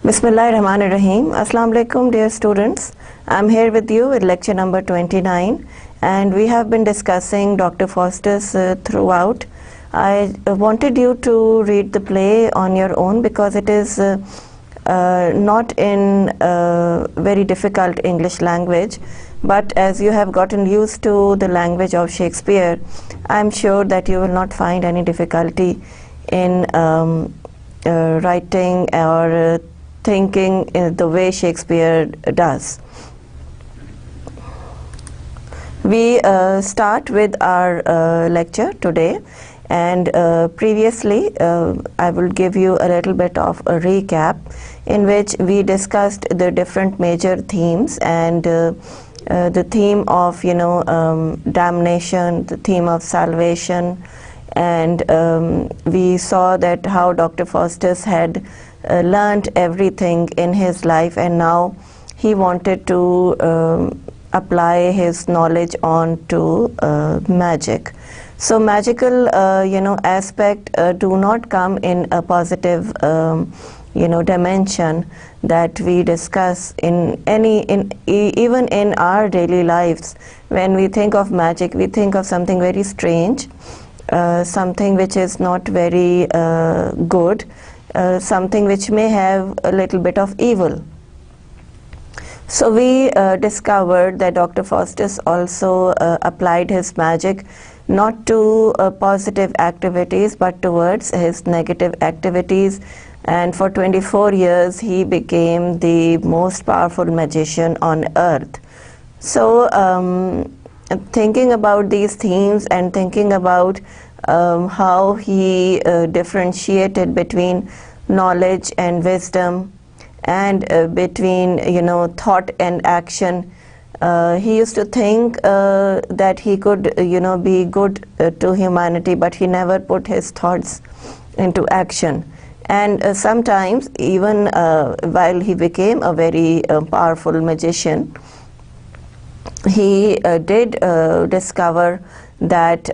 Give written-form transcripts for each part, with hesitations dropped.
Bismillahirrahmanirrahim. Assalamu alaikum, dear students. I'm here with you with lecture number 29, and we have been discussing Dr. Faustus throughout. I wanted you to read the play on your own because it is not in very difficult English language, but as you have gotten used to the language of Shakespeare, I'm sure that you will not find any difficulty in writing or thinking the way Shakespeare does. We start with our lecture today, and previously I will give you a little bit of a recap in which we discussed the different major themes, and the theme of damnation, the theme of salvation, and we saw that how Dr. Faustus had learned everything in his life, and now he wanted to apply his knowledge on to magic. So magical aspect do not come in a positive dimension that we discuss in even in our daily lives. When we think of magic, we think of something very strange, something which is not very good, something which may have a little bit of evil. So we discovered that Dr. Faustus also applied his magic not to positive activities but towards his negative activities, and for 24 years he became the most powerful magician on earth. So thinking about these themes and thinking about how he differentiated between knowledge and wisdom, and between thought and action, he used to think that he could be good to humanity, but he never put his thoughts into action. And sometimes even while he became a very powerful magician, he did discover that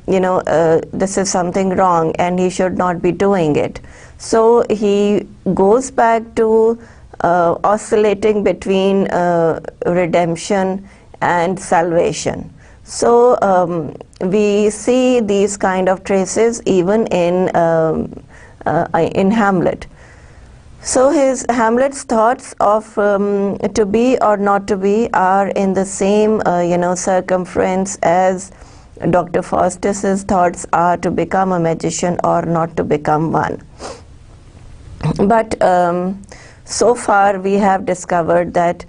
this is something wrong and he should not be doing it. So he goes back to oscillating between redemption and salvation. So we see these kind of traces even in Hamlet. So Hamlet's thoughts of to be or not to be are in the same circumference as Dr. Faustus's thoughts are to become a magician or not to become one. But so far we have discovered that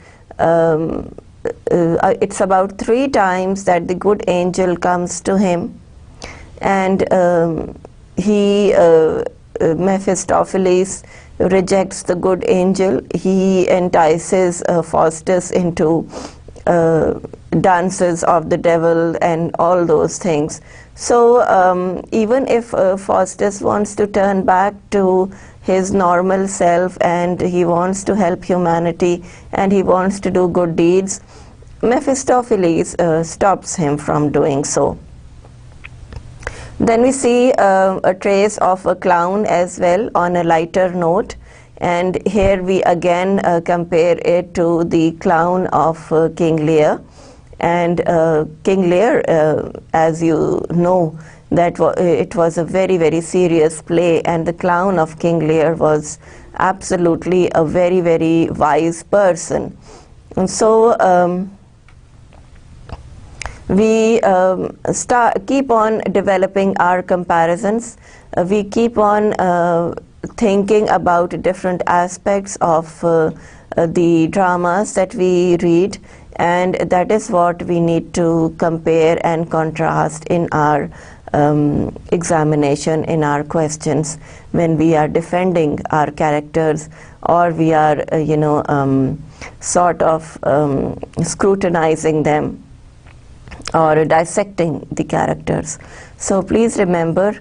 it's about 3 times that the good angel comes to him, and Mephistopheles rejects the good angel. He entices Faustus into dances of the devil and all those things. So even if Faustus wants to turn back to his normal self and he wants to help humanity and he wants to do good deeds, Mephistopheles stops him from doing so. Then we see a trace of a clown as well on a lighter note, and here we again compare it to the clown of King Lear. And King Lear, as you know, that it was a very, very serious play, and the clown of King Lear was absolutely a very, very wise person. And so we keep on developing our comparisons. We keep on thinking about different aspects of the dramas that we read, and that is what we need to compare and contrast in our examination, in our questions, when we are defending our characters, or we are sort of scrutinizing them or dissecting the characters. So please remember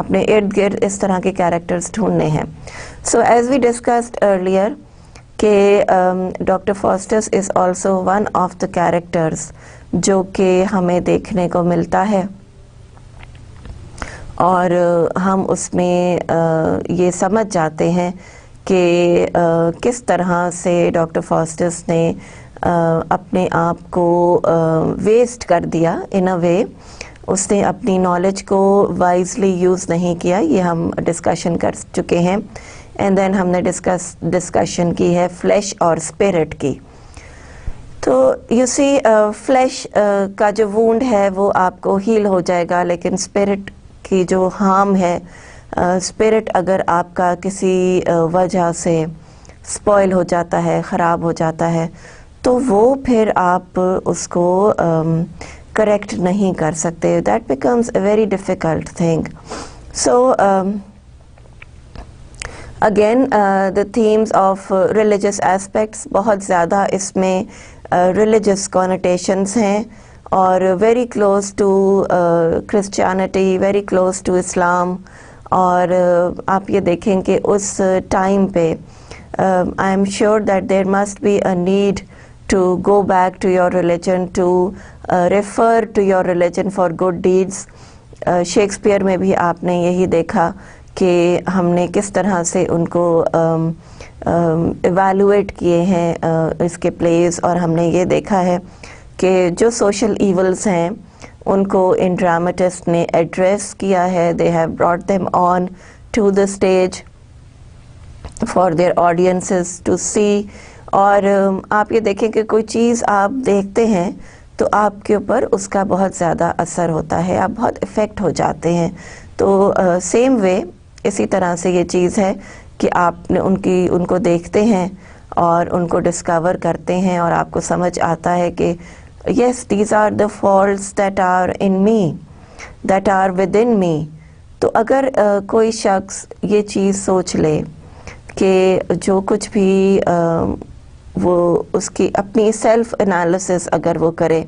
اپنے ارد گرد اس طرح کے characters ڈھونڈنے ہیں. So as we discussed earlier کہ doctor Faustus is also one of the characters جو کہ ہمیں دیکھنے کو ملتا ہے, اور ہم اس میں یہ سمجھ جاتے ہیں کہ کس طرح سے ڈاکٹر فاسٹس نے اپنے آپ کو ویسٹ کر دیا ان اے وے. اس نے اپنی نالج کو وائزلی یوز نہیں کیا, یہ ہم ڈسکشن کر چکے ہیں. اینڈ دین ہم نے ڈسکشن کی ہے فلیش اور اسپرٹ کی. تو یو سی فلیش کا جو وونڈ ہے وہ آپ کو ہیل ہو جائے گا, لیکن اسپرٹ کی جو ہارم ہے, اسپرٹ اگر آپ کا کسی وجہ سے اسپوائل ہو جاتا ہے, خراب ہو جاتا ہے, تو وہ پھر آپ اس کو کریکٹ نہیں کر سکتے. That becomes a very difficult thing. So again the themes of religious aspects, بہت زیادہ اس میں ریلیجس کونوٹیشنس ہیں, اور very close to Christianity, very close to Islam. اور آپ یہ دیکھیں کہ اس ٹائم پہ I am sure that there must be a need to go back to your religion, to refer to your religion for good deeds. Shakespeare میں بھی آپ نے یہی دیکھا کہ ہم نے کس طرح سے ان کو ایویلویٹ کیے ہیں اس کے پلیز, اور ہم نے یہ دیکھا ہے کہ جو سوشل ایولز ہیں ان کو ان ڈرامٹسٹ نے ایڈریس کیا ہے. they have brought them on to the stage for their audiences to see. اور آپ یہ دیکھیں کہ کوئی چیز آپ دیکھتے ہیں تو آپ کے اوپر اس کا بہت زیادہ اثر ہوتا ہے, آپ بہت افیکٹ ہو جاتے ہیں. تو سیم وے اسی طرح سے یہ چیز ہے کہ آپ نے ان کو دیکھتے ہیں اور ان کو ڈسکور کرتے ہیں, اور آپ کو سمجھ آتا ہے کہ yes these are the faults that are in me, that are within me. تو اگر کوئی شخص یہ چیز سوچ لے کہ جو کچھ بھی وہ اس کی اپنی سیلف انالیسس اگر وہ کرے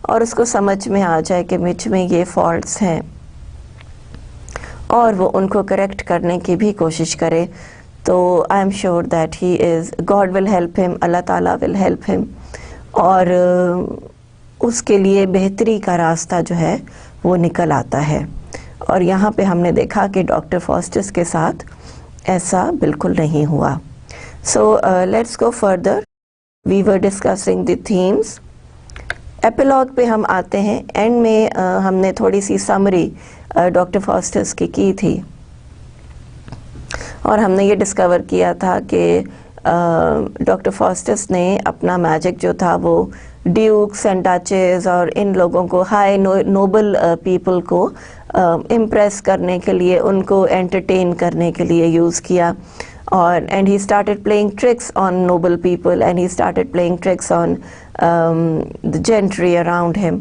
اور اس کو سمجھ میں آ جائے کہ مجھ میں یہ فالٹس ہیں, اور وہ ان کو کریکٹ کرنے کی بھی کوشش کرے, تو آئی am sure that he is, God will help ہم, اللہ تعالیٰ ول ہیلپ ہم, اور اس کے لیے بہتری کا راستہ جو ہے وہ نکل آتا ہے. اور یہاں پہ ہم نے دیکھا کہ ڈاکٹر فاسٹس کے ساتھ ایسا بالکل نہیں ہوا. So let's go further. We were discussing the themes. Epilogue پہ ہم آتے ہیں. اینڈ میں ہم نے تھوڑی سی سمری ڈاکٹر فاسٹس کی تھی, اور ہم نے یہ ڈسکور کیا تھا کہ ڈاکٹر فاسٹس نے اپنا میجک جو تھا وہ ڈیوکس اینڈ ڈچز اور ان لوگوں کو, ہائی نوبل پیپل کو امپریس کرنے کے لیے, ان کو انٹرٹین کرنے کے لیے یوز کیا. And he started playing tricks on noble people, and he started playing tricks on the gentry around him,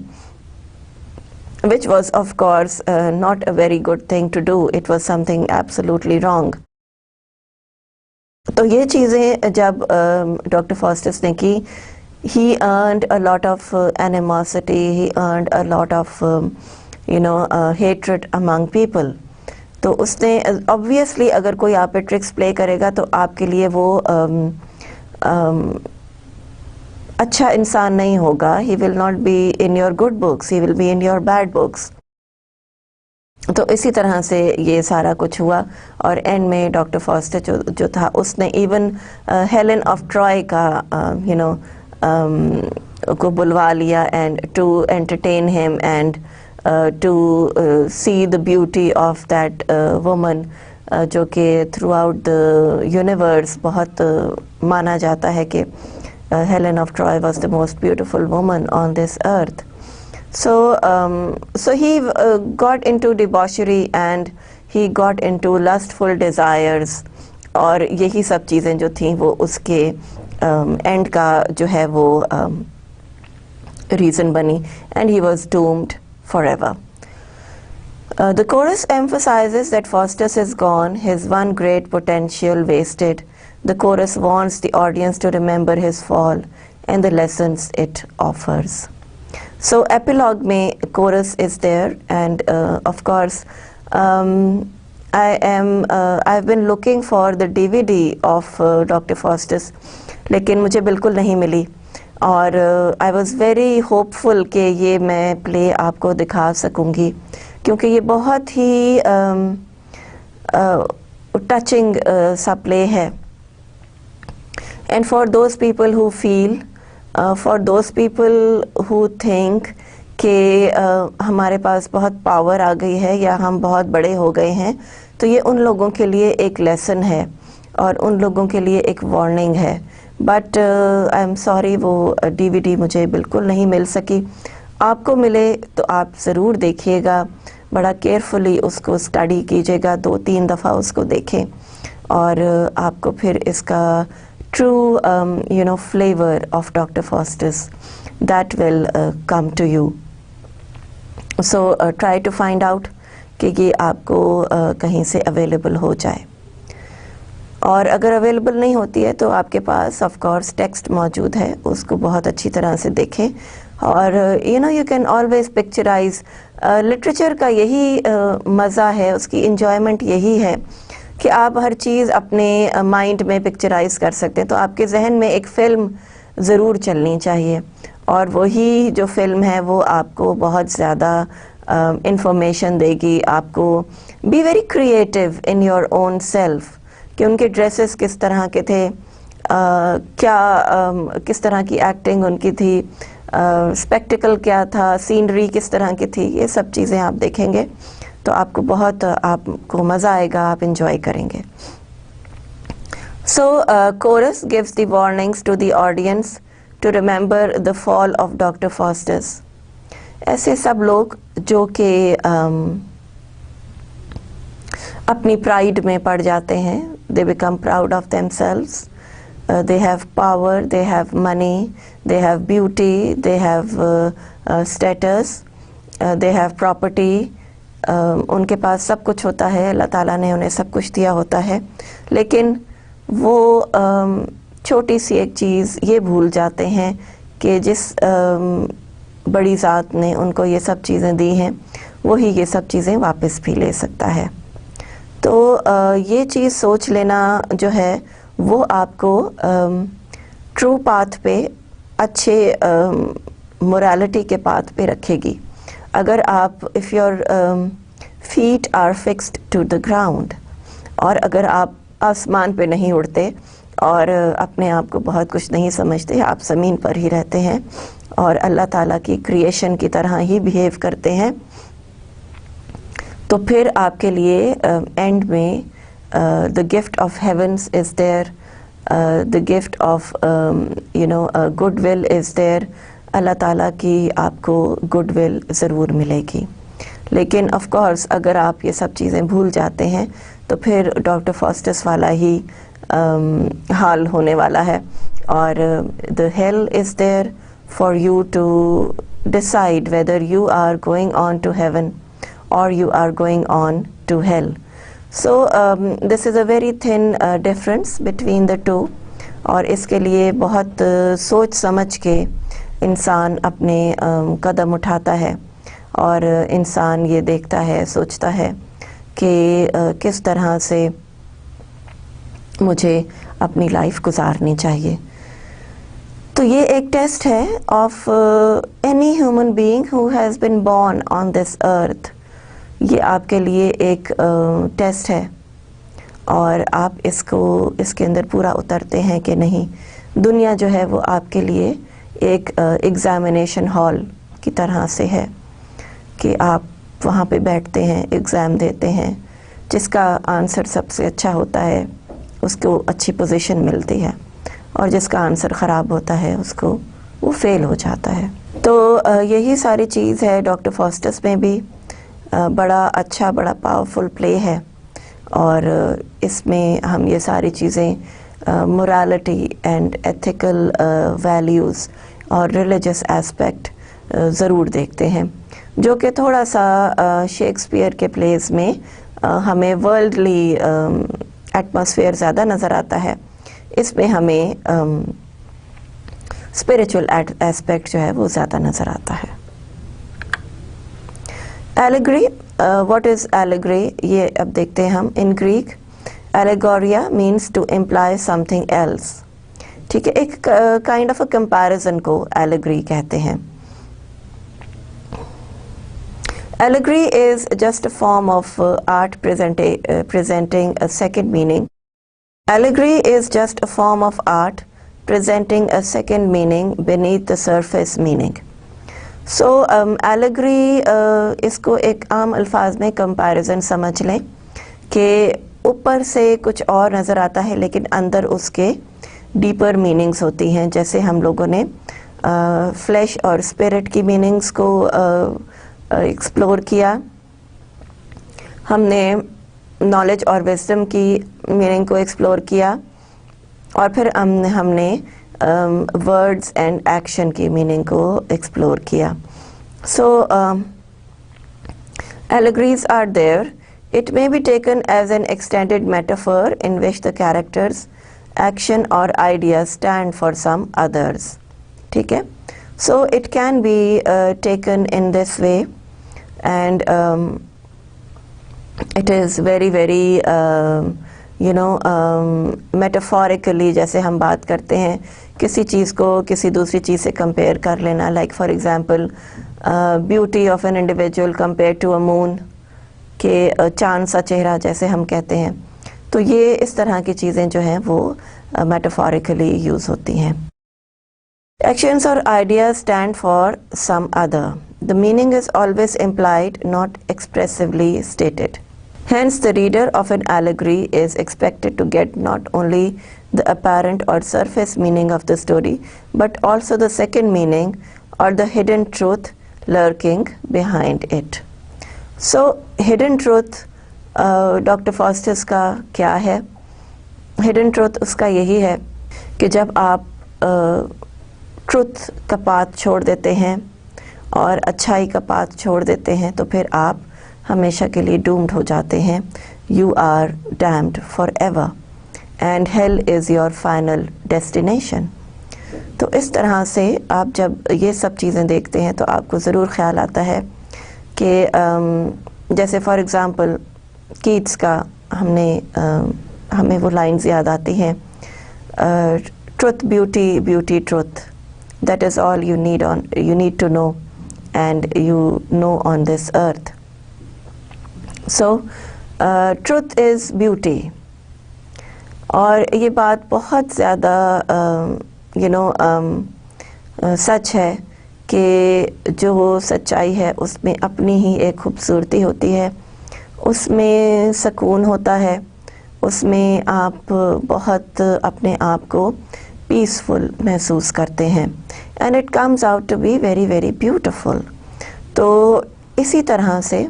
which was of course not a very good thing to do. It was something absolutely wrong. تو یہ چیزیں جب doctor فاسٹس نے کی, he earned a lot of animosity, he earned a lot of hatred among people. تو اس نے obviously اگر کوئی آپ پہ ٹرکس پلے کرے گا تو آپ کے لیے وہ اچھا انسان نہیں ہوگا. he will not be in your good books, he will be in your bad books. تو اسی طرح سے یہ سارا کچھ ہوا, اور اینڈ میں ڈاکٹر فاسٹس جو تھا اس نے ایون ہیلن آف ٹرائے کا کو بلوا لیا, and to entertain him and to see the beauty of that woman, جو کہ تھرو آؤٹ دا یونیورس بہت مانا جاتا ہے کہ Helen of try was the most beautiful woman on this earth. So he got into debauchery and he got into lustful desires, اور یہی سب چیزیں جو تھیں وہ اس کے اینڈ کا جو ہے وہ ریزن بنی, and he was doomed forever. The chorus emphasizes that Faustus is gone, his one great potential wasted. The chorus wants the audience to remember his fall and the lessons it offers. So epilogue mein chorus is there, and of course I've been looking for the DVD of Dr. Faustus, لیکن مجھے بالکل نہیں ملی. اور I was very hope فل کہ یہ میں پلے آپ کو دکھا سکوں گی, کیونکہ یہ بہت ہی ٹچنگ سا پلے ہے. And for those people who feel, for those people who think کہ ہمارے پاس بہت پاور آ گئی ہے یا ہم بہت بڑے ہو گئے ہیں, تو یہ ان لوگوں کے لیے ایک لیسن ہے اور ان لوگوں کے لیے ایک وارننگ ہے. بٹ آئی ایم سوری, وہ ڈی وی ڈی مجھے بالکل نہیں مل سکی. آپ کو ملے تو آپ ضرور دیکھیے گا, بڑا کیئرفلی اس کو اسٹڈی کیجیے گا, 2-3 دفعہ اس کو دیکھیں اور آپ کو پھر اس کا true flavour of doctor Faustus that will come to you. So try to find out کہ یہ آپ کو کہیں سے اویلیبل ہو جائے. اور اگر اویلیبل نہیں ہوتی ہے تو آپ کے پاس آف کورس ٹیکسٹ موجود ہے, اس کو بہت اچھی طرح سے دیکھیں. اور you can always picturise. Literature کا یہی مزہ ہے, اس کی انجوائمنٹ یہی ہے کہ آپ ہر چیز اپنے مائنڈ میں پکچرائز کر سکتے ہیں. تو آپ کے ذہن میں ایک فلم ضرور چلنی چاہیے, اور وہی جو فلم ہے وہ آپ کو بہت زیادہ انفارمیشن دے گی. آپ کو be very creative in your own self, کہ ان کے ڈریسز کس طرح کے تھے, کس طرح کی ایکٹنگ ان کی تھی, اسپیکٹیکل کیا تھا, سینری کس طرح کی تھی, یہ سب چیزیں آپ دیکھیں گے تو آپ کو بہت آپ کو مزہ آئے گا, آپ انجوائے کریں گے. So course gives the warnings to the audience to remember the fall of doctor Faustus. ایسے سب لوگ جو کہ اپنی پرائڈ میں پڑ جاتے ہیں, they become proud of themselves, they have power, they have money, they have beauty, they have status, they have property. ان کے پاس سب کچھ ہوتا ہے, اللہ تعالیٰ نے انہیں سب کچھ دیا ہوتا ہے, لیکن وہ چھوٹی سی ایک چیز یہ بھول جاتے ہیں کہ جس بڑی ذات نے ان کو یہ سب چیزیں دی ہیں وہی یہ سب چیزیں واپس بھی لے سکتا ہے. تو یہ چیز سوچ لینا جو ہے وہ آپ کو ٹرو پاتھ پہ, اچھے مورالٹی کے پاتھ پہ رکھے گی. اگر آپ if your feet are fixed to the ground, اور اگر آپ آسمان پہ نہیں اڑتے اور اپنے آپ کو بہت کچھ نہیں سمجھتے, آپ زمین پر ہی رہتے ہیں اور اللہ تعالیٰ کی کریشن کی طرح ہی بیہیو کرتے ہیں, تو پھر آپ کے لیے اینڈ میں the gift of heavens is there, the gift of good will is there. اللہ تعالیٰ کی آپ کو گڈ ول ضرور ملے گی. لیکن آف کورس اگر آپ یہ سب چیزیں بھول جاتے ہیں تو پھر ڈاکٹر فاسٹس والا ہی حال ہونے والا ہے. اور the hell is there for you to decide whether you are going on to heaven or you are going on to hell. So this is a very thin difference between the two, اور اس کے لیے بہت سوچ سمجھ کے انسان اپنے قدم اٹھاتا ہے, اور انسان یہ دیکھتا ہے, سوچتا ہے کہ کس طرح سے مجھے اپنی لائف گزارنی چاہیے. تو یہ ایک ٹیسٹ ہے of any human being who has been born on this earth. یہ آپ کے لیے ایک ٹیسٹ ہے, اور آپ اس کے اندر پورا اترتے ہیں کہ نہیں. دنیا جو ہے وہ آپ کے لیے ایک ایگزامینیشن ہال کی طرح سے ہے کہ آپ وہاں پہ بیٹھتے ہیں, ایگزام دیتے ہیں, جس کا آنسر سب سے اچھا ہوتا ہے اس کو اچھی پوزیشن ملتی ہے, اور جس کا آنسر خراب ہوتا ہے اس کو وہ فیل ہو جاتا ہے. تو یہی ساری چیز ہے ڈاکٹر فاسٹس میں بھی. بڑا اچھا, بڑا پاورفل پلے ہے, اور اس میں ہم یہ ساری چیزیں مورالٹی اینڈ ایتھیکل ویلیوز اور ریلیجس ایسپیکٹ ضرور دیکھتے ہیں, جو کہ تھوڑا سا شیکسپیئر کے پلیز میں ہمیں ورلڈلی ایٹماسفیئر زیادہ نظر آتا ہے. اس میں ہمیں اسپریچول ایسپیکٹ جو ہے وہ زیادہ نظر آتا ہے. Allegory What is allegory? یہ اب دیکھتے ہیں ہم. In Greek, allegoria means to imply something else. ٹھیک ہے, ایک kind of a comparison کو allegory کہتے ہیں. Allegory is just a form of art presenting a second meaning. Allegory is just a form of art presenting a second meaning beneath the surface meaning. So allegory اس کو ایک عام الفاظ میں comparison سمجھ لیں کہ اوپر سے کچھ اور نظر آتا ہے لیکن اندر اس کے ڈیپر میننگز ہوتی ہیں. جیسے ہم لوگوں نے فلیش اور اسپرٹ کی میننگز کو ایکسپلور کیا, ہم نے نالج اور وزڈم کی میننگ کو ایکسپلور کیا, اور پھر ہم نے ورڈز اینڈ ایکشن کی میننگ کو ایکسپلور کیا. سو allegories are there. It may be taken as an extended metaphor in which the characters, action or ideas stand for some others. ٹھیک ہے, so it can be taken in this way, and it is very very metaphorically. جیسے ہم بات کرتے ہیں کسی چیز کو کسی دوسری چیز سے کمپیئر کر لینا, like for example beauty of an individual compared to a moon, کہ چاند سا چہرہ جیسے ہم کہتے ہیں. تو یہ اس طرح کی چیزیں جو ہیں وہ metaphorically یوز ہوتی ہیں. Actions or ideas stand for some other. The meaning is always implied, not expressively stated. Hence, the reader of an allegory is expected to get not only the apparent or surface meaning of the story, but also the second meaning or the hidden truth lurking behind it. So, hidden truth, doctor فاسٹس کا کیا ہے؟ Hidden truth اس کا یہی ہے کہ جب آپ truth کا پاتھ چھوڑ دیتے ہیں اور اچھائی کا پاتھ چھوڑ دیتے ہیں تو پھر آپ ہمیشہ کے لیے ڈومڈ ہو جاتے ہیں. You are damned for ever and hell is your final destination. تو اس طرح سے آپ جب یہ سب چیزیں دیکھتے ہیں تو آپ کو ضرور خیال آتا ہے کہ جیسے فار ایگزامپل کیٹس کا ہمیں وہ لائنز یاد آتی ہیں, truth beauty, beauty truth, that is all you need to know and you know on this earth. So truth is beauty. اور یہ بات بہت زیادہ سچ ہے کہ جو سچائی ہے اس میں اپنی ہی ایک خوبصورتی ہوتی ہے, اس میں سکون ہوتا ہے, اس میں آپ بہت اپنے آپ کو پیسفل محسوس کرتے ہیں, and it comes out to be very very beautiful. تو اسی طرح سے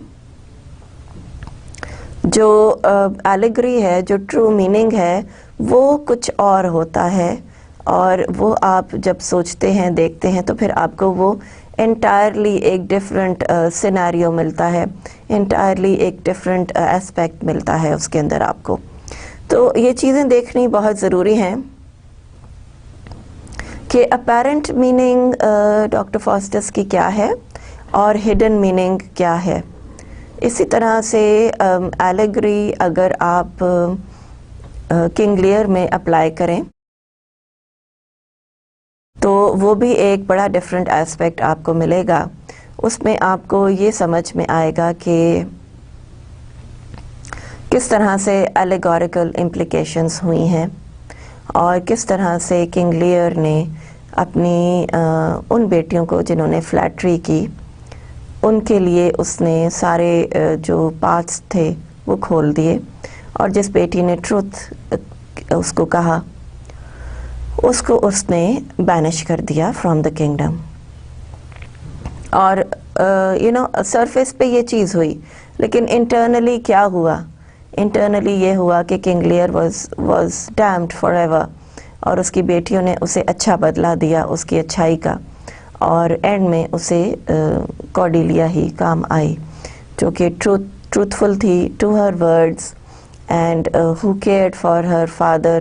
جو ایلیگری ہے, جو ٹرو میننگ ہے, وہ کچھ اور ہوتا ہے, اور وہ آپ جب سوچتے ہیں, دیکھتے ہیں, تو پھر آپ کو وہ انٹائرلی ایک ڈفرینٹ سینیریو ملتا ہے, انٹائرلی ایک ڈفرینٹ اسپیکٹ ملتا ہے اس کے اندر آپ کو. تو یہ چیزیں دیکھنی بہت ضروری ہیں کہ اپیرنٹ میننگ ڈاکٹر فاسٹس کی کیا ہے اور ہڈن میننگ کیا ہے. اسی طرح سے ایلیگری اگر آپ کنگ لیئر میں اپلائی کریں تو وہ بھی ایک بڑا ڈفرینٹ اسپیکٹ آپ کو ملے گا. اس میں آپ کو یہ سمجھ میں آئے گا کہ کس طرح سے ایلیگوریکل امپلیکیشنز ہوئی ہیں, اور کس طرح سے کنگ لیئر نے اپنی ان بیٹیوں کو جنہوں نے فلیٹری کی, ان کے لیے اس نے سارے جو پاتھس تھے وہ کھول دیے, اور جس بیٹی نے ٹروتھ اس کو کہا اس کو اس نے بینش کر دیا فرام دا کنگڈم. اور سرفیس پہ یہ چیز ہوئی, لیکن انٹرنلی کیا ہوا؟ انٹرنلی یہ ہوا کہ King Lear was damned for ever, اور اس کی بیٹیوں نے اسے اچھا بدلہ دیا اس کی اچھائی کا, اور اینڈ میں اسے کارڈیلیا ہی کام آئی جو کہ ٹروتھفل تھی to her words, and who cared for her father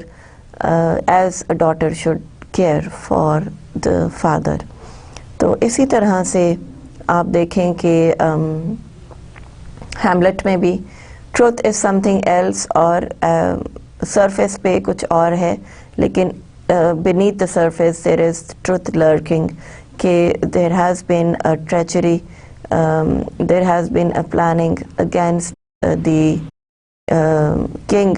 as a daughter should care for the father. تو اسی طرح سے آپ دیکھیں کہ ہیملٹ میں بھی truth is some thing else, اور سرفیس پہ کچھ اور ہے، لیکن beneath the surface there is truth lurking کہ there has been a treachery, there has been a planning against the king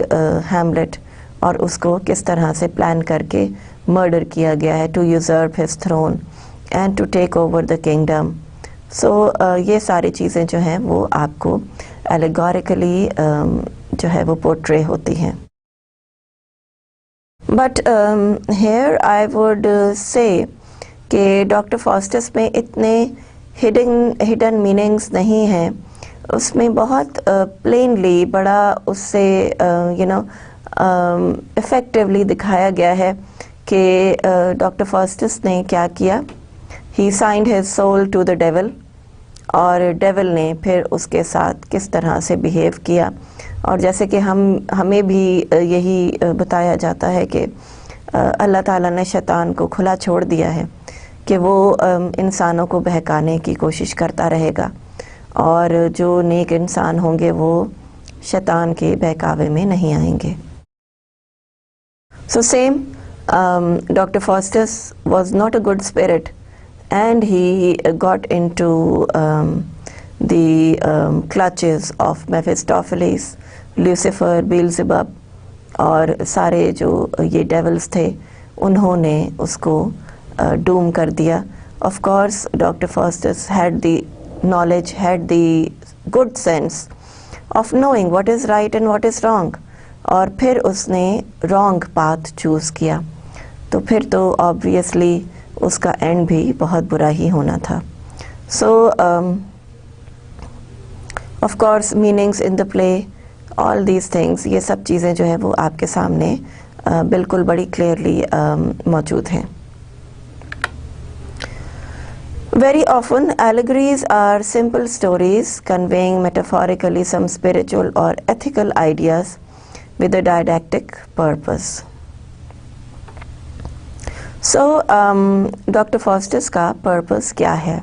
Hamlet، اور اس کو کس طرح سے پلان کر کے مرڈر کیا گیا ہے to usurp his throne and to take over the kingdom. So یہ ساری چیزیں جو ہیں وہ آپ کو allegorically جو ہے وہ پورٹرے ہوتی ہیں. But here I would say کہ ڈاکٹر فاسٹس میں اتنے ہڈن میننگز نہیں ہیں، اس میں بہت پلینلی بڑا اس سے افیکٹولی دکھایا گیا ہے کہ ڈاکٹر فاسٹس نے کیا کیا. He signed his soul to the devil, اور ڈیول نے پھر اس کے ساتھ کس طرح سے بیہیو کیا. اور جیسے کہ ہمیں بھی یہی بتایا جاتا ہے کہ اللہ تعالیٰ نے شیطان کو کھلا چھوڑ دیا ہے کہ وہ انسانوں کو بہکانے کی کوشش کرتا رہے گا، اور جو نیک انسان ہوں گے وہ شیطان کے بہکاوے میں نہیں آئیں گے. So same, Dr. Faustus was not a good spirit, and he got into the clutches of Mephistopheles, Lucifer, Beelzebub, اور سارے جو یہ ڈیولز تھے انہوں نے اس کو ڈوم کر دیا. Of course, Dr. Faustus had the knowledge, had the good sense of knowing what is right and what is wrong, اور پھر اس نے رانگ پاتھ چوز کیا، تو پھر تو obviously اس کا اینڈ بھی بہت برا ہی ہونا تھا. So of course meanings in the play, all these things، یہ سب چیزیں جو ہے وہ آپ کے سامنے بالکل بڑی کلیئرلی موجود ہیں. Very often allegories are simple stories conveying metaphorically some spiritual or ethical ideas with a didactic purpose. So doctor فاسٹس کا پرپس کیا ہے؟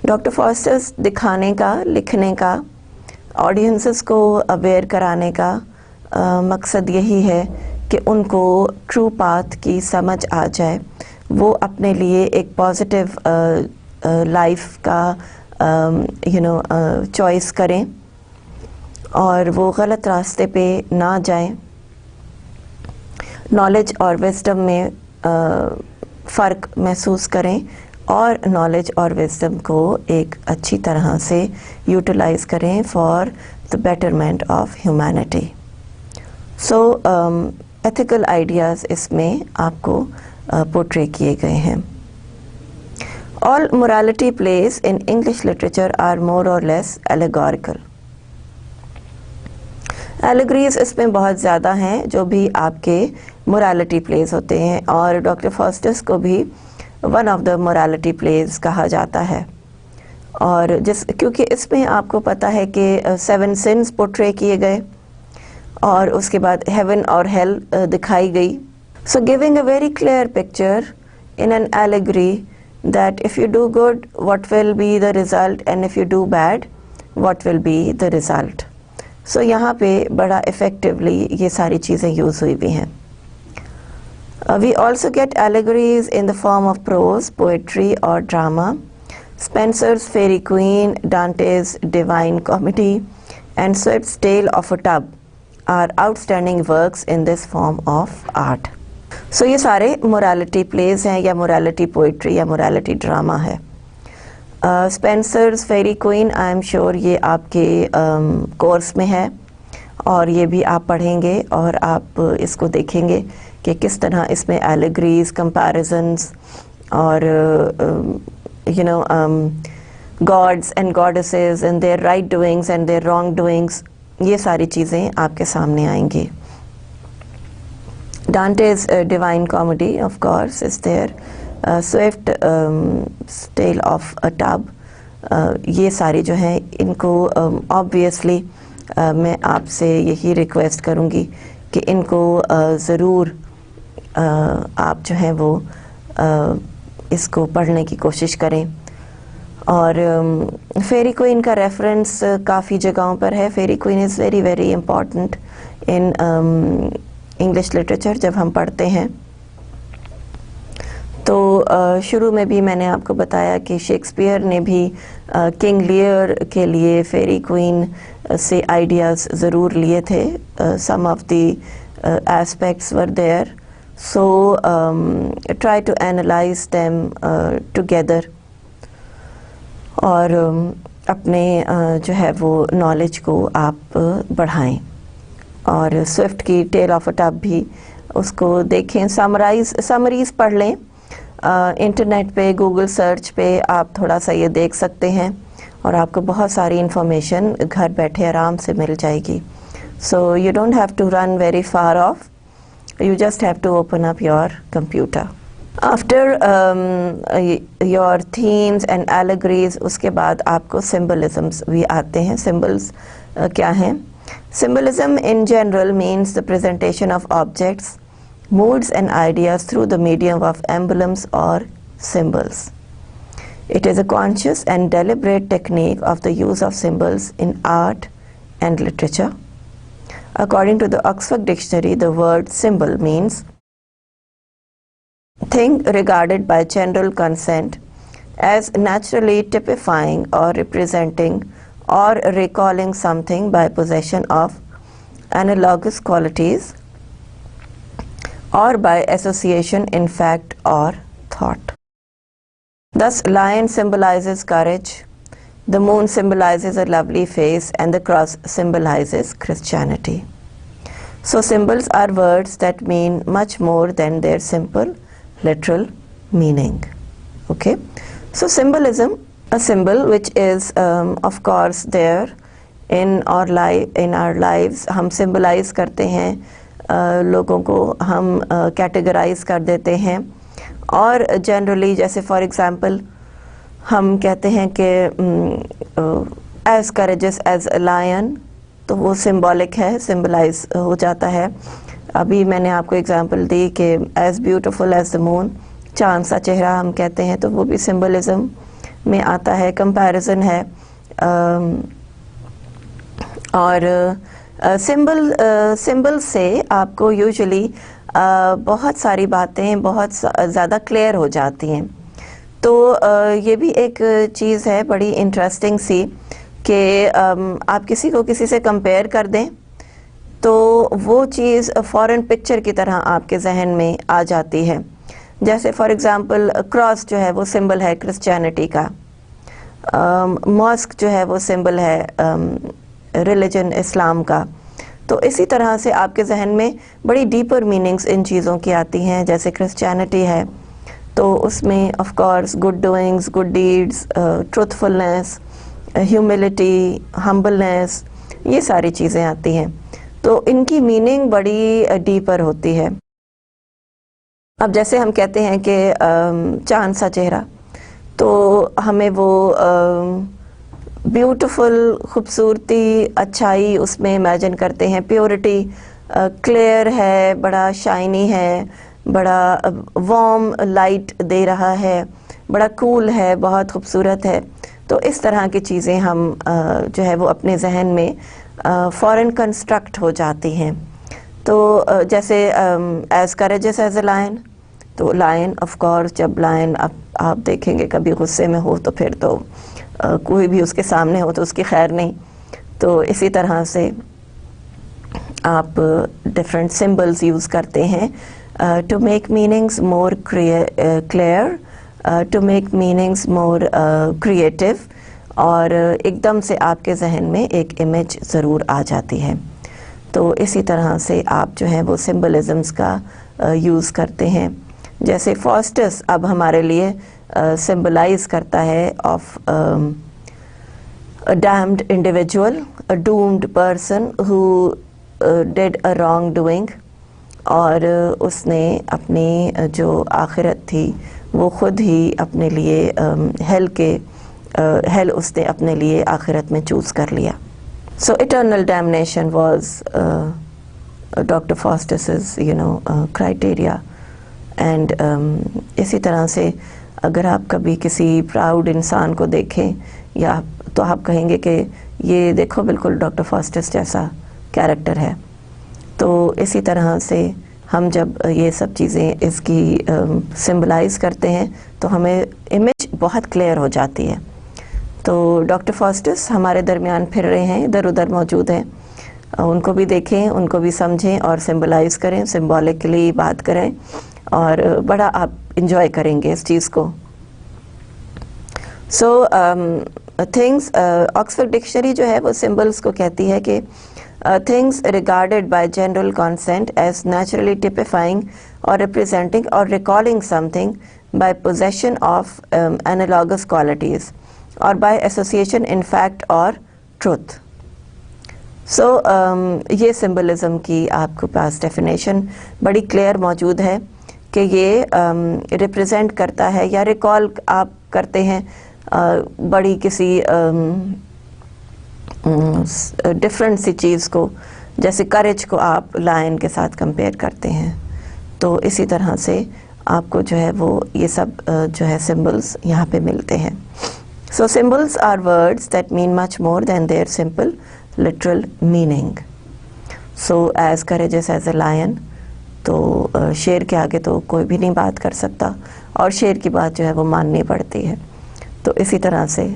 ڈاکٹر فاسٹس دکھانے کا، لکھنے کا، آڈینسز کو اویئر کرانے کا مقصد یہی ہے کہ ان کو ٹرو پاتھ کی سمجھ آ جائے، وہ اپنے لیے ایک پازیٹیو لائف کا چوائس کریں اور وہ غلط راستے پہ نہ جائیں. نالج اور وزڈم میں فرق محسوس کریں اور نالج اور وزڈم کو ایک اچھی طرح سے یوٹیلائز کریں for the betterment of humanity. So ethical ideas اس میں آپ کو پورٹرے کیے گئے ہیں. All morality plays in English literature are more or less allegorical. Allegories اس میں بہت زیادہ ہیں جو بھی آپ کے morality plays ہوتے ہیں، اور ڈاکٹر فاسٹس کو بھی one of the morality plays کہا جاتا ہے. اور کیونکہ اس میں آپ کو پتہ ہے کہ 7 sins پورٹرے کیے گئے اور اس کے بعد heaven اور hell دکھائی گئی. So giving a very clear picture in an allegory that if you do good, what will be the result, and if you do bad, what will be the result. So یہاں پہ بڑا effectively یہ ساری چیزیں use ہوئی بھی ہیں. We also get allegories in the form of prose, poetry or drama. Spenser's Fairy Queen, Dante's Divine Comedy and Swift's Tale of a Tub are outstanding works in this form of art. So یہ سارے morality plays ہیں یا morality poetry یا morality drama ہے. Spenser's Fairy Queen I am sure یہ آپ کے course میں ہے اور یہ بھی آپ پڑھیں گے اور آپ اس کو دیکھیں گے کہ کس طرح اس میں allegories, comparisons اور gods and goddesses and their right doings and their wrong doings، یہ ساری چیزیں آپ کے سامنے آئیں گی. Dante's Divine Comedy of course is there. Swift's Tale of a Tub، یہ ساری جو ہیں ان کو obviously میں آپ سے یہی ریکویسٹ کروں گی کہ ان کو ضرور آپ جو ہیں وہ اس کو پڑھنے کی کوشش کریں. اور فیری کوئن کا ریفرنس کافی جگہوں پر ہے. Faerie Queene is very very important in English literature جب ہم پڑھتے ہیں. تو شروع میں بھی میں نے آپ کو بتایا کہ شیکسپیئر نے بھی کنگ لیئر کے لیے فیری کوئن سے آئیڈیاز ضرور لیے تھے. Some of the aspects were there, so try to analyze them together, اور اپنے جو ہے وہ نالج کو آپ بڑھائیں. اور سوئفٹ کی ٹیل آف اے ٹب بھی اس کو دیکھیں, سمریز پڑھ لیں. انٹرنیٹ پہ گوگل سرچ پہ آپ تھوڑا سا یہ دیکھ سکتے ہیں اور آپ کو بہت ساری انفارمیشن گھر بیٹھے آرام سے مل جائے گی. So you don't have to run very far off, you just have to open up your computer. After your themes and allegories, اس کے بعد آپ کو symbolisms بھی آتے ہیں. symbols کیا ہیں؟ Symbolism in general means the presentation of objects, moods and ideas through the medium of emblems or symbols. It is a conscious and deliberate technique of the use of symbols in art and literature. According to the Oxford Dictionary, the word symbol means thing regarded by general consent as naturally typifying or representing or recalling something by possession of analogous qualities or by association in fact or thought. Thus, lion symbolizes courage, the moon symbolizes a lovely face, and the cross symbolizes Christianity. So symbols are words that mean much more than their simple literal meaning. Okay? So symbolism, a symbol which is of course there in our lives. ہم symbolize کرتے ہیں لوگوں کو, ہم categorize کر دیتے ہیں. اور جنرلی جیسے فار ایگزامپل ہم کہتے ہیں کہ as courageous as a lion, تو وہ سمبولک ہے, سمبلائز ہو جاتا ہے. ابھی میں نے آپ کو ایگزامپل دی کہ ایز بیوٹیفل ایز دا مون, چاند سا چہرہ ہم کہتے ہیں, تو وہ بھی سمبلزم میں آتا ہے, کمپیریزن ہے. اور سمبل سے آپ کو یوزلی بہت ساری باتیں بہت زیادہ کلیئر ہو جاتی ہیں. تو یہ بھی ایک چیز ہے بڑی انٹرسٹنگ سی کہ آپ کسی کو کسی سے کمپیئر کر دیں تو وہ چیز فوراً پکچر کی طرح آپ کے ذہن میں آ جاتی ہے. جیسے فار ایگزامپل کراس جو ہے وہ سمبل ہے کرسچینٹی کا, ماسک جو ہے وہ سمبل ہے ریلیجن اسلام کا. تو اسی طرح سے آپ کے ذہن میں بڑی ڈیپر میننگز ان چیزوں کی آتی ہیں. جیسے کرسچینٹی ہے تو اس میں of course good doings, good deeds, truthfulness, humility, humbleness, یہ ساری چیزیں آتی ہیں. تو ان کی میننگ بڑی ڈیپر ہوتی ہے. اب جیسے ہم کہتے ہیں کہ چاند سا چہرہ, تو ہمیں وہ بیوٹیفل, خوبصورتی, اچھائی اس میں امیجن کرتے ہیں, پیورٹی, کلیئر ہے, بڑا شائنی ہے, بڑا وارم لائٹ دے رہا ہے, بڑا کول ہے, بہت خوبصورت ہے. تو اس طرح کی چیزیں ہم جو ہے وہ اپنے ذہن میں فوراً کنسٹرکٹ ہو جاتی ہیں. تو جیسے as courageous as a lion, تو لائن آف کورس, جب لائن آپ دیکھیں گے کبھی غصے میں ہو تو پھر تو کوئی بھی اس کے سامنے ہو تو اس کی خیر نہیں. تو اسی طرح سے آپ ڈفرینٹ سمبلز یوز کرتے ہیں to make meanings more clear, to make meanings more creative, اور ایک دم سے آپ کے ذہن میں ایک امیج ضرور آ جاتی ہے. تو اسی طرح سے آپ جو ہے وہ سمبلزمز کا یوز کرتے ہیں. جیسے فاسٹس اب ہمارے لیے سمبلائز کرتا ہے of damned individual, doomed person who did a wrong doing, اور اس نے اپنی جو آخرت تھی وہ خود ہی اپنے لیے ہیل اس نے اپنے لیے آخرت میں چوز کر لیا. So eternal damnation was Dr. Faustus's criteria. And اسی طرح سے اگر آپ کبھی کسی پراؤڈ انسان کو دیکھیں یا تو آپ کہیں گے کہ یہ دیکھو بالکل ڈاکٹر فاسٹس جیسا کیریکٹر ہے. تو اسی طرح سے ہم جب یہ سب چیزیں اس کی سمبلائز کرتے ہیں تو ہمیں امیج بہت کلیئر ہو جاتی ہے. تو ڈاکٹر فاسٹس ہمارے درمیان پھر رہے ہیں, ادھر ادھر موجود ہیں, ان کو بھی دیکھیں, ان کو بھی سمجھیں اور سمبلائز کریں, سمبولکلی بات کریں اور بڑا آپ انجوائے کریں گے اس چیز کو. سو تھنگس, آکسفورڈ ڈکشنری جو ہے وہ سمبلس کو کہتی ہے کہ things regarded by general consent as naturally typifying or representing or recalling something by possession of analogous qualities or by association in fact or truth. So یہ symbolism کی آپ کے پاس ڈیفینیشن بڑی کلیئر موجود ہے کہ یہ ریپرزینٹ کرتا ہے یا ریکال آپ کرتے ہیں بڑی کسی ڈفرینٹ سی چیز کو, جیسے کریج کو آپ لائن کے ساتھ کمپیئر کرتے ہیں. تو اسی طرح سے آپ کو جو ہے وہ یہ سب جو ہے سمبلس یہاں پہ ملتے ہیں. So symbols are words that mean much more than their simple literal meaning. So as courageous as a lion, تو شیر کے آگے تو کوئی بھی نہیں بات کر سکتا اور شیر کی بات جو ہے وہ ماننی پڑتی ہے. تو اسی طرح سے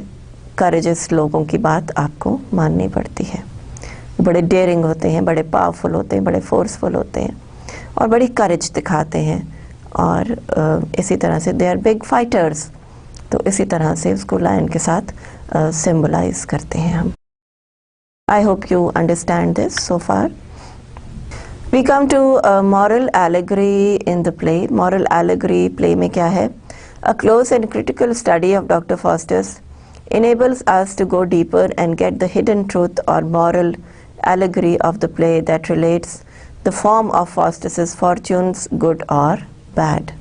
کریجس لوگوں کی بات آپ کو ماننی پڑتی ہے. بڑے ڈیئرنگ ہوتے ہیں, بڑے پاورفل ہوتے ہیں, بڑے فورسفل ہوتے ہیں اور بڑی کریج دکھاتے ہیں, اور اسی طرح سے دے آر بگ فائٹرز. تو اسی طرح سے اس کو لائن کے ساتھ سمبلائز کرتے ہیں ہم. I hope you understand this so far. We come to moral allegory in the play. Moral allegory play میں کیا ہے؟ A close and critical study of Dr. Faustus enables us to go deeper and get the hidden truth or moral allegory of the play that relates the form of Faustus's fortunes, good or bad.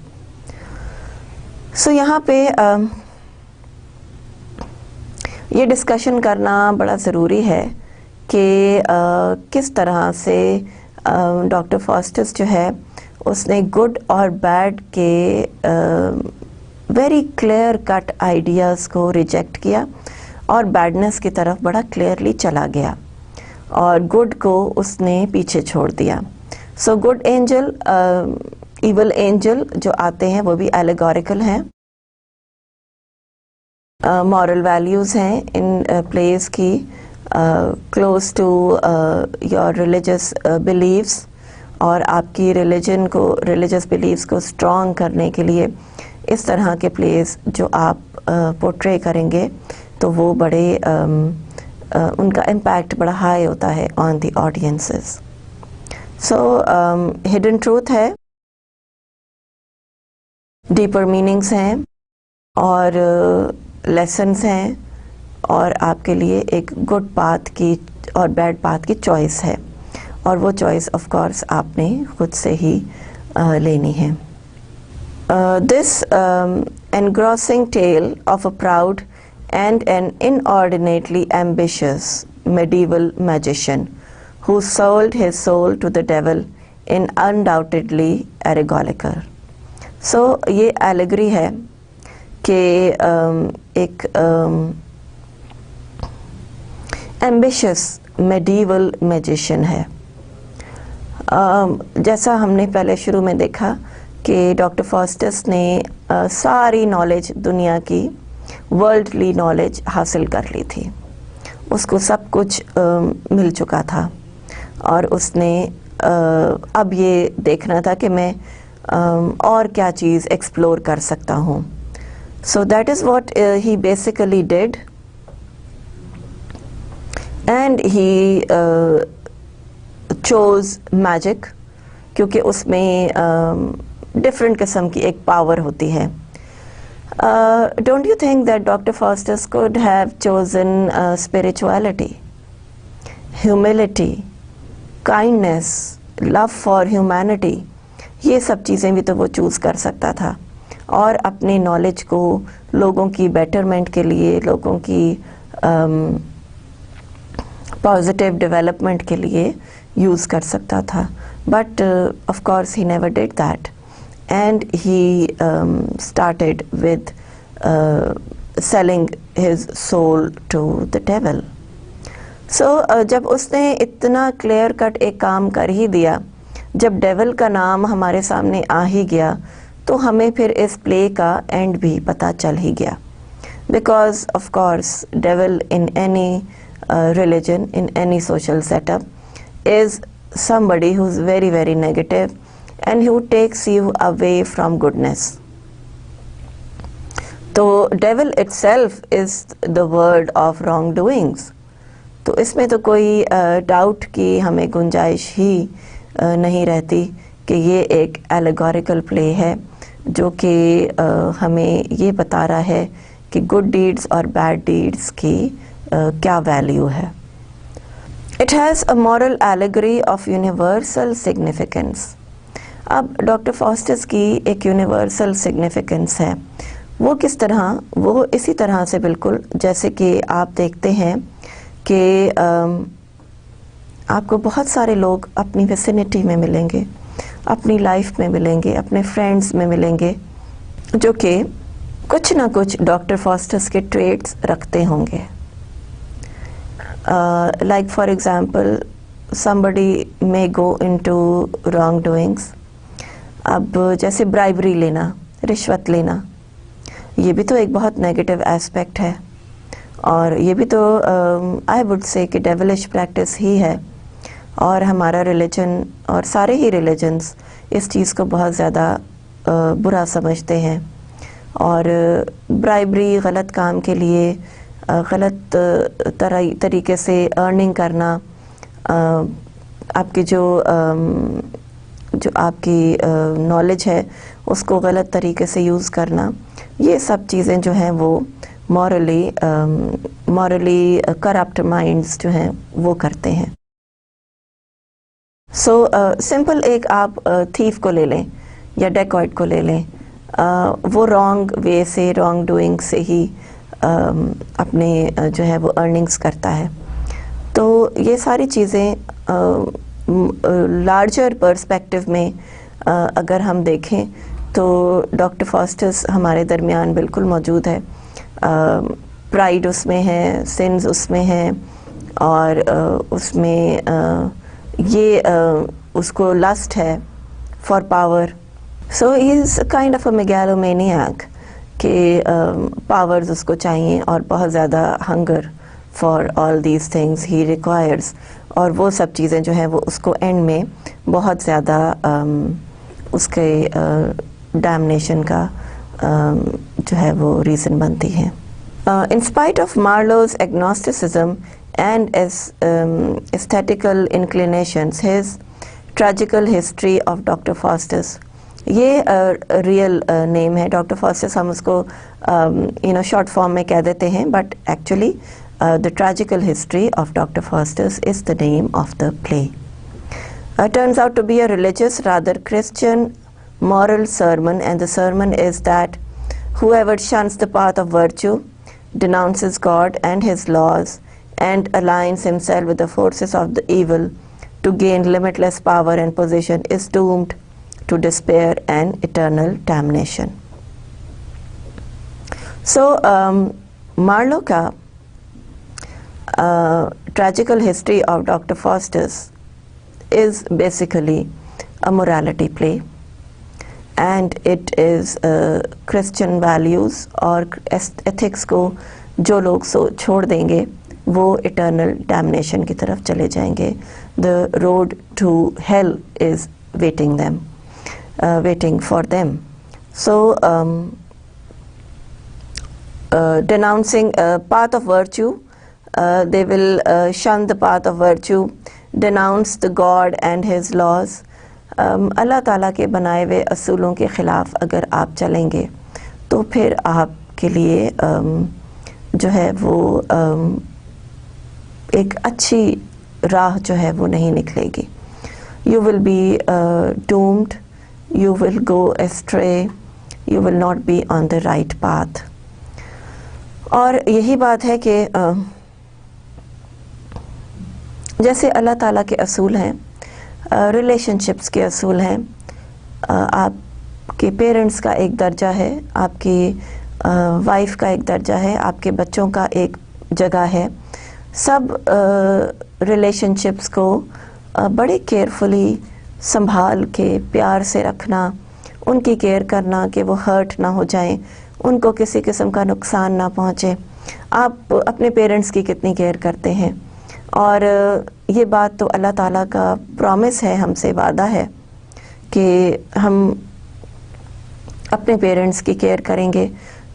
So یہاں پہ یہ discussion کرنا بڑا ضروری ہے کہ کس طرح سے ڈاکٹر فاسٹس جو ہے اس نے گڈ اور بیڈ کے ویری کلیئر کٹ آئیڈیاز کو ریجیکٹ کیا اور بیڈنس کی طرف بڑا کلیئرلی چلا گیا اور گڈ کو اس نے پیچھے چھوڑ دیا. So good angel, evil angel جو آتے ہیں وہ بھی ایلیگوریکل ہیں, مورل ویلیوز ہیں ان پلیز کی, close to your religious beliefs, اور آپ کی ریلیجن کو, ریلیجس بلیفس کو اسٹرانگ کرنے کے لیے اس طرح کے پلیز جو آپ پورٹرے کریں گے تو وہ بڑے ان کا امپیکٹ بڑا ہائی ہوتا ہے آن دی آڈینسز. سو ہڈن ٹروتھ ہے, ڈیپر میننگس ہیں اور لیسنس ہیں, اور آپ کے لیے ایک گڈ پاتھ کی اور بیڈ پاتھ کی چوائس ہے, اور وہ چوائس آف کورس آپ نے خود سے ہی لینی ہے. This engrossing tale of a proud and an inordinately ambitious medieval magician who sold his soul to the devil in undoubtedly allegorical. So یہ allegory ہے کہ ایک ambitious medieval magician ہے. جیسا ہم نے پہلے شروع میں دیکھا کہ ڈاکٹر فاسٹس نے ساری نالج دنیا کی ورلڈلی نالج حاصل کر لی تھی, اس کو سب کچھ مل چکا تھا, اور اس نے اب یہ دیکھنا تھا کہ میں اور کیا چیز ایکسپلور کر سکتا ہوں. So that is what he basically did, and he chose magic, کیونکہ اس میں ڈفرینٹ قسم کی ایک پاور ہوتی ہے. Don't you think that doctor فاسٹس could have chosen spirituality, humility, kindness, love for humanity? یہ سب چیزیں بھی تو وہ چوز کر سکتا تھا, اور اپنے نالج کو لوگوں کی بیٹرمنٹ کے لیے, لوگوں کی پازیٹیو ڈیولپمنٹ کے لیے یوز کر سکتا تھا. But of course he never did that, and he started with selling his soul to the devil. So جب اس نے اتنا کلیئر کٹ ایک کام کر ہی دیا, جب ڈیول کا نام ہمارے سامنے آ ہی گیا, تو ہمیں پھر اس پلے کا اینڈ بھی پتہ چل ہی گیا. Because of course devil in any religion, in any social setup is somebody who's very very negative and who takes you away from goodness. تو devil itself is the word of wrongdoings. تو اس میں تو کوئی doubt کی ہمیں گنجائش ہی نہیں رہتی کہ یہ ایک allegorical play ہے جو کہ ہمیں یہ بتا رہا ہے کہ گڈ ڈیڈز اور بیڈ ڈیڈز کی کیا ویلیو ہے. It has a moral allegory of universal significance. اب ڈاکٹر فاسٹس کی ایک یونیورسل سگنیفیکنس ہے. وہ کس طرح؟ وہ اسی طرح سے بالکل جیسے کہ آپ دیکھتے ہیں کہ آپ کو بہت سارے لوگ اپنی ویسینٹی میں ملیں گے, اپنی لائف میں ملیں گے, اپنے فرینڈز میں ملیں گے, جو کہ کچھ نہ کچھ ڈاکٹر فاسٹس کے ٹریٹس رکھتے ہوں گے. Like for example, somebody may go into wrongdoings. اب جیسے برائبری لینا, رشوت لینا, یہ بھی تو ایک بہت نیگیٹو ایسپیکٹ ہے, اور یہ بھی تو I would say کہ ڈیولش پریکٹس ہی ہے. اور ہمارا ریلیجن اور سارے ہی ریلیجنز اس چیز کو بہت زیادہ برا سمجھتے ہیں, اور برائبری غلط کام کے لیے غلط طریقے سے ارننگ کرنا, آپ کی جو آپ کی نالج ہے اس کو غلط طریقے سے یوز کرنا, یہ سب چیزیں جو ہیں وہ مورلی کرپٹ مائنڈز جو ہیں وہ کرتے ہیں. سو سمپل ایک آپ تھیف کو لے لیں یا ڈیکوائٹ کو لے لیں, وہ رانگ وے سے, رانگ ڈوئنگ سے ہی اپنے جو ہے وہ ارننگز کرتا ہے. تو یہ ساری چیزیں لارجر پرسپیکٹو میں اگر ہم دیکھیں تو ڈاکٹر فاسٹس ہمارے درمیان بالکل موجود ہے. پرائڈ اس میں ہے, سنز اس میں ہیں, اور اس میں یہ اس کو لسٹ ہے for power. So he is kind of a megalomaniac کہ پاورز اس کو چاہیے, اور بہت زیادہ hunger for all these things he requires, اور وہ سب چیزیں جو ہیں وہ اس کو اینڈ میں بہت زیادہ اس کے ڈیمنیشن کا جو ہے وہ ریزن بنتی ہیں. In spite of Marlowe's agnosticism and aesthetical inclinations, his tragical history of doctor Faustus, یہ ریئل نیم ہے. ڈاکٹر فاسٹس ہم اس کو شارٹ فارم میں کہہ دیتے ہیں, but actually the tragical history of Dr. Faustus is the name of the play. Turns out to be a religious, rather Christian, moral sermon, and the sermon is that whoever shuns the path of virtue, denounces God and his laws, and aligns himself with the forces of the evil to gain limitless power and position is doomed to despair and eternal damnation. So Marlowe کا tragical history of Dr. Faustus is basically a morality play, and it is Christian values اور ethics کو جو لوگ چھوڑ دیں گے وہ eternal damnation کی طرف چلے جائیں گے. The road to hell is waiting for them. So denouncing path of virtue, they will shun the path of virtue, denounce the God and his laws. اللہ تعالیٰ کے بنائے ہوئے اصولوں کے خلاف اگر آپ چلیں گے تو پھر آپ کے لیے جو ہے وہ ایک اچھی راہ جو ہے وہ نہیں نکلے گی. You will be doomed, you will go astray, you will not be on the right path. اور یہی بات ہے کہ جیسے اللہ تعالیٰ کے اصول ہیں, ریلیشن شپس کے اصول ہیں, آپ کے پیرنٹس کا ایک درجہ ہے, آپ کی وائف کا ایک درجہ ہے, آپ کے بچوں کا ایک جگہ ہے. سب ریلیشن شپس کو بڑے کیئرفلی سنبھال کے پیار سے رکھنا, ان کی کیئر کرنا کہ وہ ہرٹ نہ ہو جائیں, ان کو کسی قسم کا نقصان نہ پہنچے. آپ اپنے پیرنٹس کی کتنی کیئر کرتے ہیں؟ اور یہ بات تو اللہ تعالیٰ کا پرومس ہے, ہم سے وعدہ ہے کہ ہم اپنے پیرنٹس کی کیئر کریں گے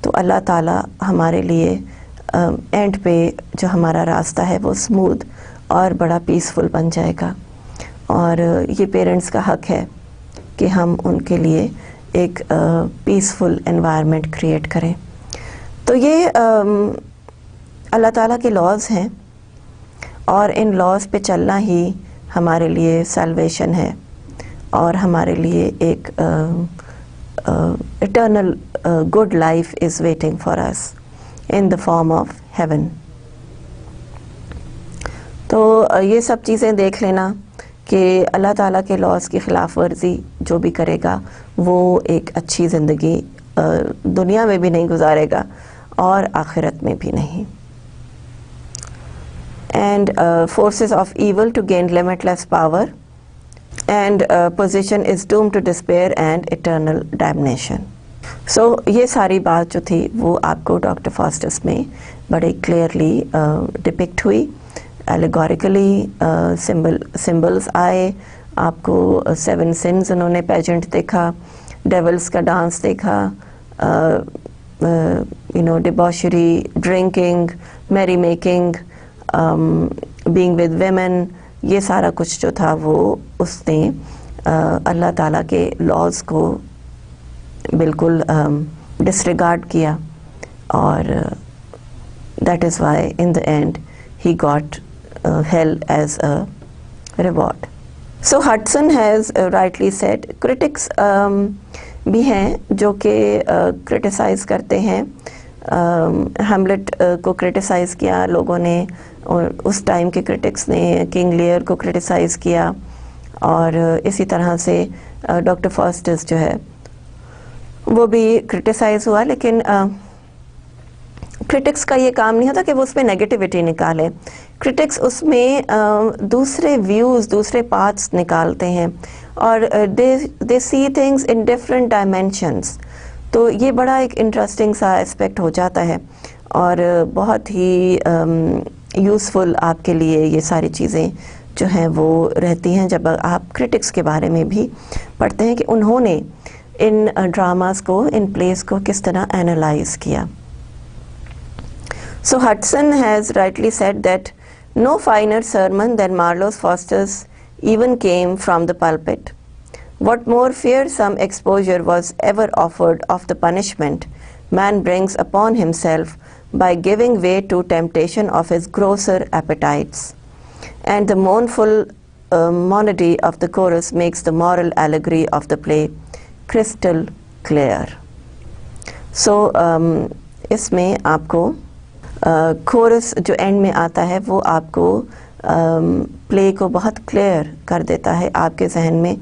تو اللہ تعالیٰ ہمارے لیے اینڈ پہ جو ہمارا راستہ ہے وہ اسموتھ اور بڑا پیسفل بن جائے گا. اور یہ پیرنٹس کا حق ہے کہ ہم ان کے لیے ایک پیسفل انوائرمنٹ کریٹ کریں. تو یہ اللہ تعالیٰ کے لاز ہیں, اور ان لاز پہ چلنا ہی ہمارے لیے سیلویشن ہے, اور ہمارے لیے ایک eternal good life is waiting for us in the form of heaven. تو یہ سب چیزیں دیکھ لینا کہ اللہ تعالیٰ کے لاز کی خلاف ورزی جو بھی کرے گا وہ ایک اچھی زندگی دنیا میں بھی نہیں گزارے گا اور آخرت میں بھی نہیں. And forces of evil to gain limitless power and position is doomed to despair and eternal damnation. So یہ ساری بات جو تھی وہ آپ کو ڈاکٹر فاسٹس میں بڑے کلیئرلی ڈپکٹ ہوئی. ایلیگوریکلی سمبلز آئے, آپ کو 7 سنز انہوں نے پیجنٹ دیکھا, ڈیولز کا ڈانس دیکھا, ڈیباشری, ڈرنکنگ, میری میکنگ, بینگ ود ویمن, یہ سارا کچھ جو تھا وہ اس نے اللہ تعالیٰ کے لاز کو بالکل ڈسریگارڈ کیا, اور that is why in the and he got hell as a reward. So Hudson has rightly said, critics بھی ہیں جو کہ criticize کرتے ہیں. ہیملٹ کو criticize کیا لوگوں نے, اور اس ٹائم کے critics نے کنگ لیئر کو criticize کیا, اور اسی طرح سے ڈاکٹر فاسٹس جو ہے وہ بھی criticize ہوا. لیکن کرٹکس کا یہ کام نہیں ہوتا کہ وہ اس میں نیگیٹیوٹی نکالے. کرٹکس اس میں دوسرے ویوز, دوسرے پاتھس نکالتے ہیں, اور they see things in different dimensions. تو یہ بڑا ایک انٹرسٹنگ سا اسپیکٹ ہو جاتا ہے, اور بہت ہی یوزفل آپ کے لیے یہ ساری چیزیں جو ہیں وہ رہتی ہیں جب آپ کرٹکس کے بارے میں بھی پڑھتے ہیں کہ انہوں نے ان ڈراماز کو, ان پلیز کو کس طرح اینالائز کیا. So Hudson has rightly said that no finer sermon than Marlowe Foster's even came from the pulpit. What more fearsome exposure was ever offered of the punishment man brings upon himself by giving way to temptation of his grosser appetites. And the mournful monody of the chorus makes the moral allegory of the play crystal clear. So اس میں آپ کو course جو and میں آتا ہے وہ آپ کو پلے کو بہت کلیئر کر دیتا ہے آپ کے ذہن میں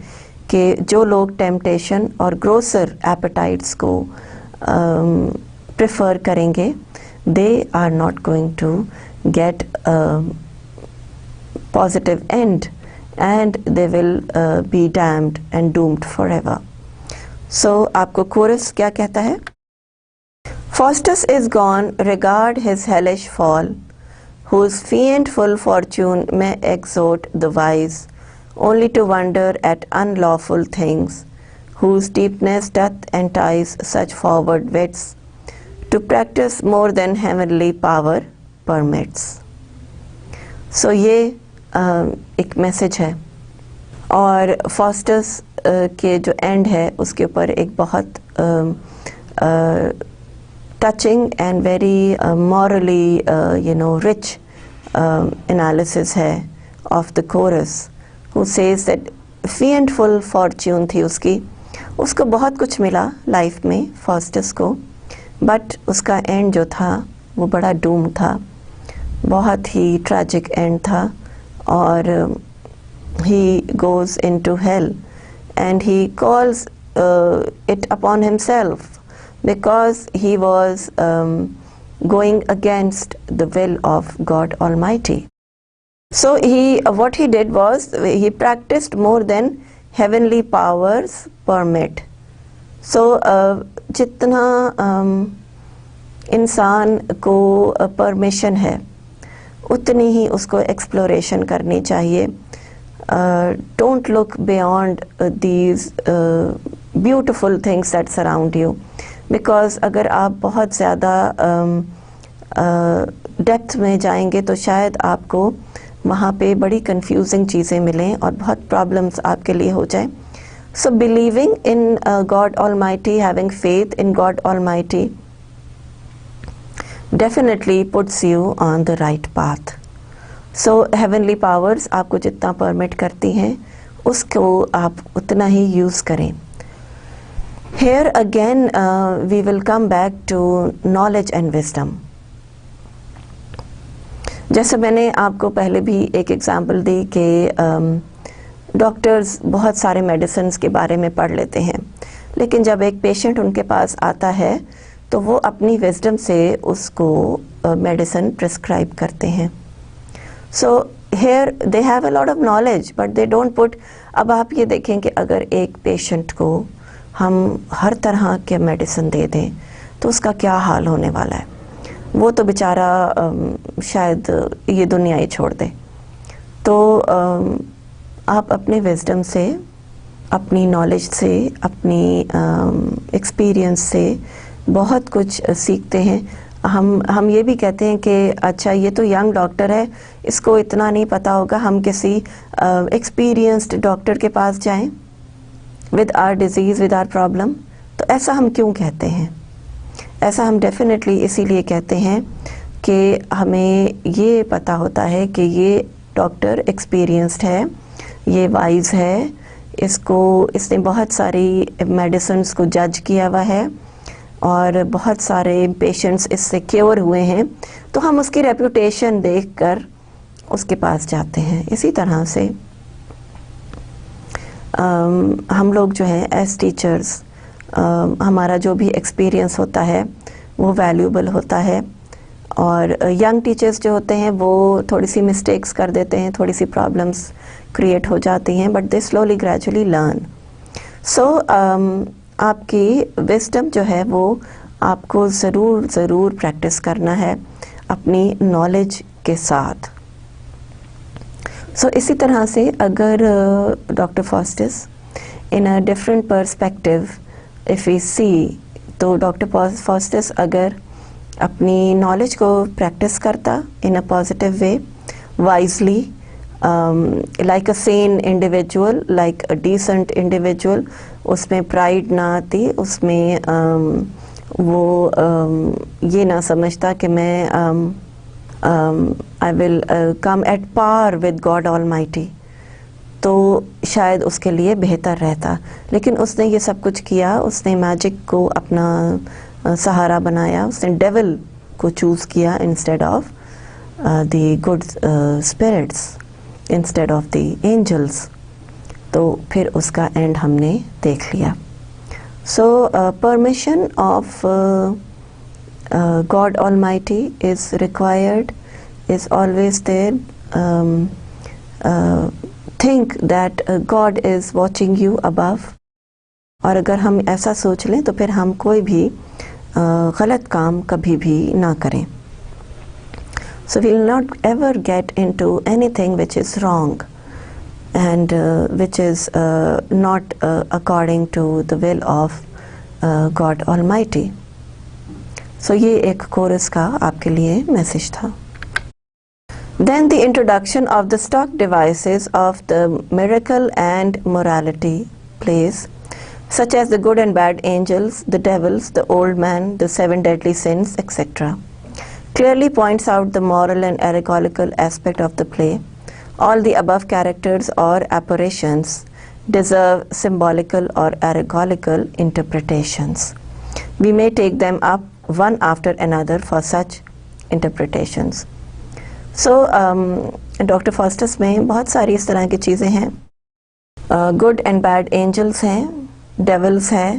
کہ جو لوگ ٹیمپٹیشن اور گروسر ایپیٹائٹس کو پریفر کریں گے, they are not going to get positive and end they will be damned and doomed for ever. سو آپ کو کورس کیا کہتا ہے؟ Faustus is gone, regard his hellish fall, whose fiendful fortune may exhort the wise, only to wonder at unlawful things, whose deepness doth entice such forward wits, to practice more than heavenly power permits. So یہ ایک message ہے, اور فاسٹس کے جو and ہے اس کے اوپر ایک بہت touching and very morally rich analysis ہے of the chorus, who says that fiendful fortune تھی اس کو بہت کچھ ملا لائف میں فاسٹس کو, بٹ اس کا اینڈ جو تھا وہ بڑا ڈوم تھا, بہت ہی ٹریجک اینڈ تھا, اور he goes into hell and he calls it upon himself because he was going against the will of God Almighty. So what he did was he practiced more than heavenly powers permit. So جتنا انسان کو permission ہے اتنی ہی اس کو exploration کرنی چاہیے. Don't look beyond these beautiful things that surround you, because اگر آپ بہت زیادہ ڈیپتھ میں جائیں گے تو شاید آپ کو وہاں پہ بڑی کنفیوزنگ چیزیں ملیں اور بہت پرابلمس آپ کے لیے ہو جائیں. So believing in God almighty, having faith in God almighty definitely puts you on the right path. So heavenly powers آپ کو جتنا permit کرتی ہیں اس کو آپ اتنا ہی یوز کریں. Here again we will come back to knowledge and wisdom. جیسے میں نے آپ کو پہلے بھی ایک ایگزامپل دی کہ ڈاکٹرز بہت سارے میڈیسنز کے بارے میں پڑھ لیتے ہیں, لیکن جب ایک پیشنٹ ان کے پاس آتا ہے تو وہ اپنی وزڈم سے اس کو میڈیسن پرسکرائب کرتے ہیں. So here they have a lot of knowledge but they don't put. اب آپ یہ دیکھیں کہ اگر ایک پیشنٹ کو ہم ہر طرح کے میڈیسن دے دیں تو اس کا کیا حال ہونے والا ہے. وہ تو بیچارہ شاید یہ دنیا ہی چھوڑ دے. تو آپ اپنے وزڈم سے, اپنی نالج سے, اپنی ایکسپیرئنس سے بہت کچھ سیکھتے ہیں. ہم یہ بھی کہتے ہیں کہ اچھا یہ تو ینگ ڈاکٹر ہے, اس کو اتنا نہیں پتہ ہوگا, ہم کسی ایکسپیرینسڈ ڈاکٹر کے پاس جائیں with our disease, with our problem. تو ایسا ہم کیوں کہتے ہیں؟ ایسا ہم ڈیفینیٹلی اسی لیے کہتے ہیں کہ ہمیں یہ پتہ ہوتا ہے کہ یہ ڈاکٹر ایکسپیرینسڈ ہے, یہ وائز ہے, اس نے بہت ساری میڈیسنس کو جج کیا ہوا ہے اور بہت سارے پیشنٹس اس سے کیور ہوئے ہیں, تو ہم اس کی ریپوٹیشن دیکھ کر اس کے پاس جاتے ہیں. اسی طرح سے ہم لوگ جو ہیں ایز ٹیچرز, ہمارا جو بھی ایکسپیرئنس ہوتا ہے وہ ویلیوبل ہوتا ہے, اور ینگ ٹیچرز جو ہوتے ہیں وہ تھوڑی سی مسٹیکس کر دیتے ہیں, تھوڑی سی پرابلمس کریٹ ہو جاتی ہیں, but they slowly gradually learn. So آپ کی وزڈم جو ہے وہ آپ کو ضرور پریکٹس کرنا ہے اپنی نالج کے ساتھ. سو اسی طرح سے اگر doctor Faustus in a different perspective if we see, تو ڈاکٹر فاسٹس اگر اپنی نالج کو پریکٹس کرتا in a positive way, wisely, like a sane individual, like a decent individual, اس میں پرائڈ نہ آتی, اس میں وہ یہ نہ سمجھتا کہ میں I will come at par with God Almighty, تو شاید اس کے لیے بہتر رہتا. لیکن اس نے یہ سب کچھ کیا, اس نے میجک کو اپنا سہارا بنایا, اس نے ڈیول کو چوز کیا instead of the good spirits, instead of the angels. تو پھر اس کا اینڈ ہم نے دیکھ لیا. So permission of God almighty is required, is always there. Think that God is watching you above, اور اگر ہم ایسا سوچ لیں تو پھر ہم کوئی بھی غلط کام کبھی بھی نہ کریں. So we will not ever get into anything which is wrong and which is not according to the will of God Almighty. So یہ ایک کورس کا آپ کے لیے میسج تھا. Then the introduction of the stock devices of the miracle and morality plays, such as the good and bad angels, the devils, the old man, the 7 deadly sins, etc. clearly points out the moral and allegorical aspect of the play. All the above characters or apparitions deserve symbolical or allegorical interpretations. We may take them up one after another for such interpretations. So doctor فاسٹس میں بہت ساری اس طرح کی چیزیں ہیں. Good and bad Angeles ہیں, devils ہیں,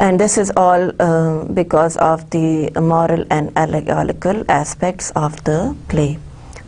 And this is all because of the moral and allegorical aspects of the play.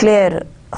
clear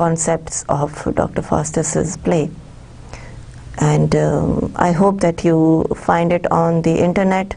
concepts of Dr. Faustus's play. And I hope that you find it on the internet.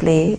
play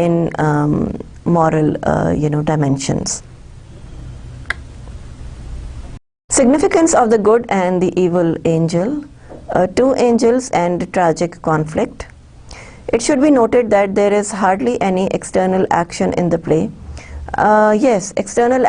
in moral dimensions. Significance of the good and the evil angel. 2 angels and tragic conflict. It should be noted that there is hardly any external action in the play. Yes, external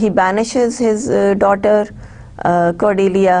he banishes his daughter Cordelia,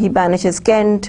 he banishes Kent,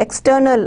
external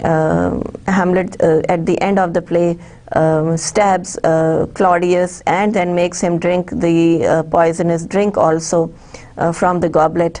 Hamlet at the end of the play stabs Claudius and then makes him drink the poisonous drink also from the goblet.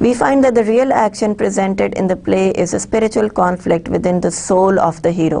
We find that the real action presented in the play is a spiritual conflict within the soul of the hero.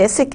basic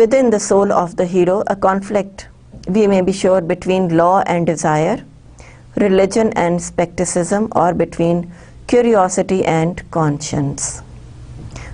within the soul of the hero, a conflict, we may be sure, between law and desire, religion and skepticism, or between curiosity and conscience.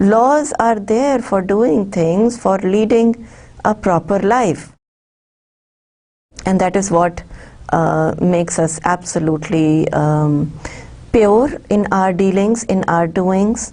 laws are there for doing things, for leading a proper life, and that is what makes us absolutely pure in our dealings, in our doings.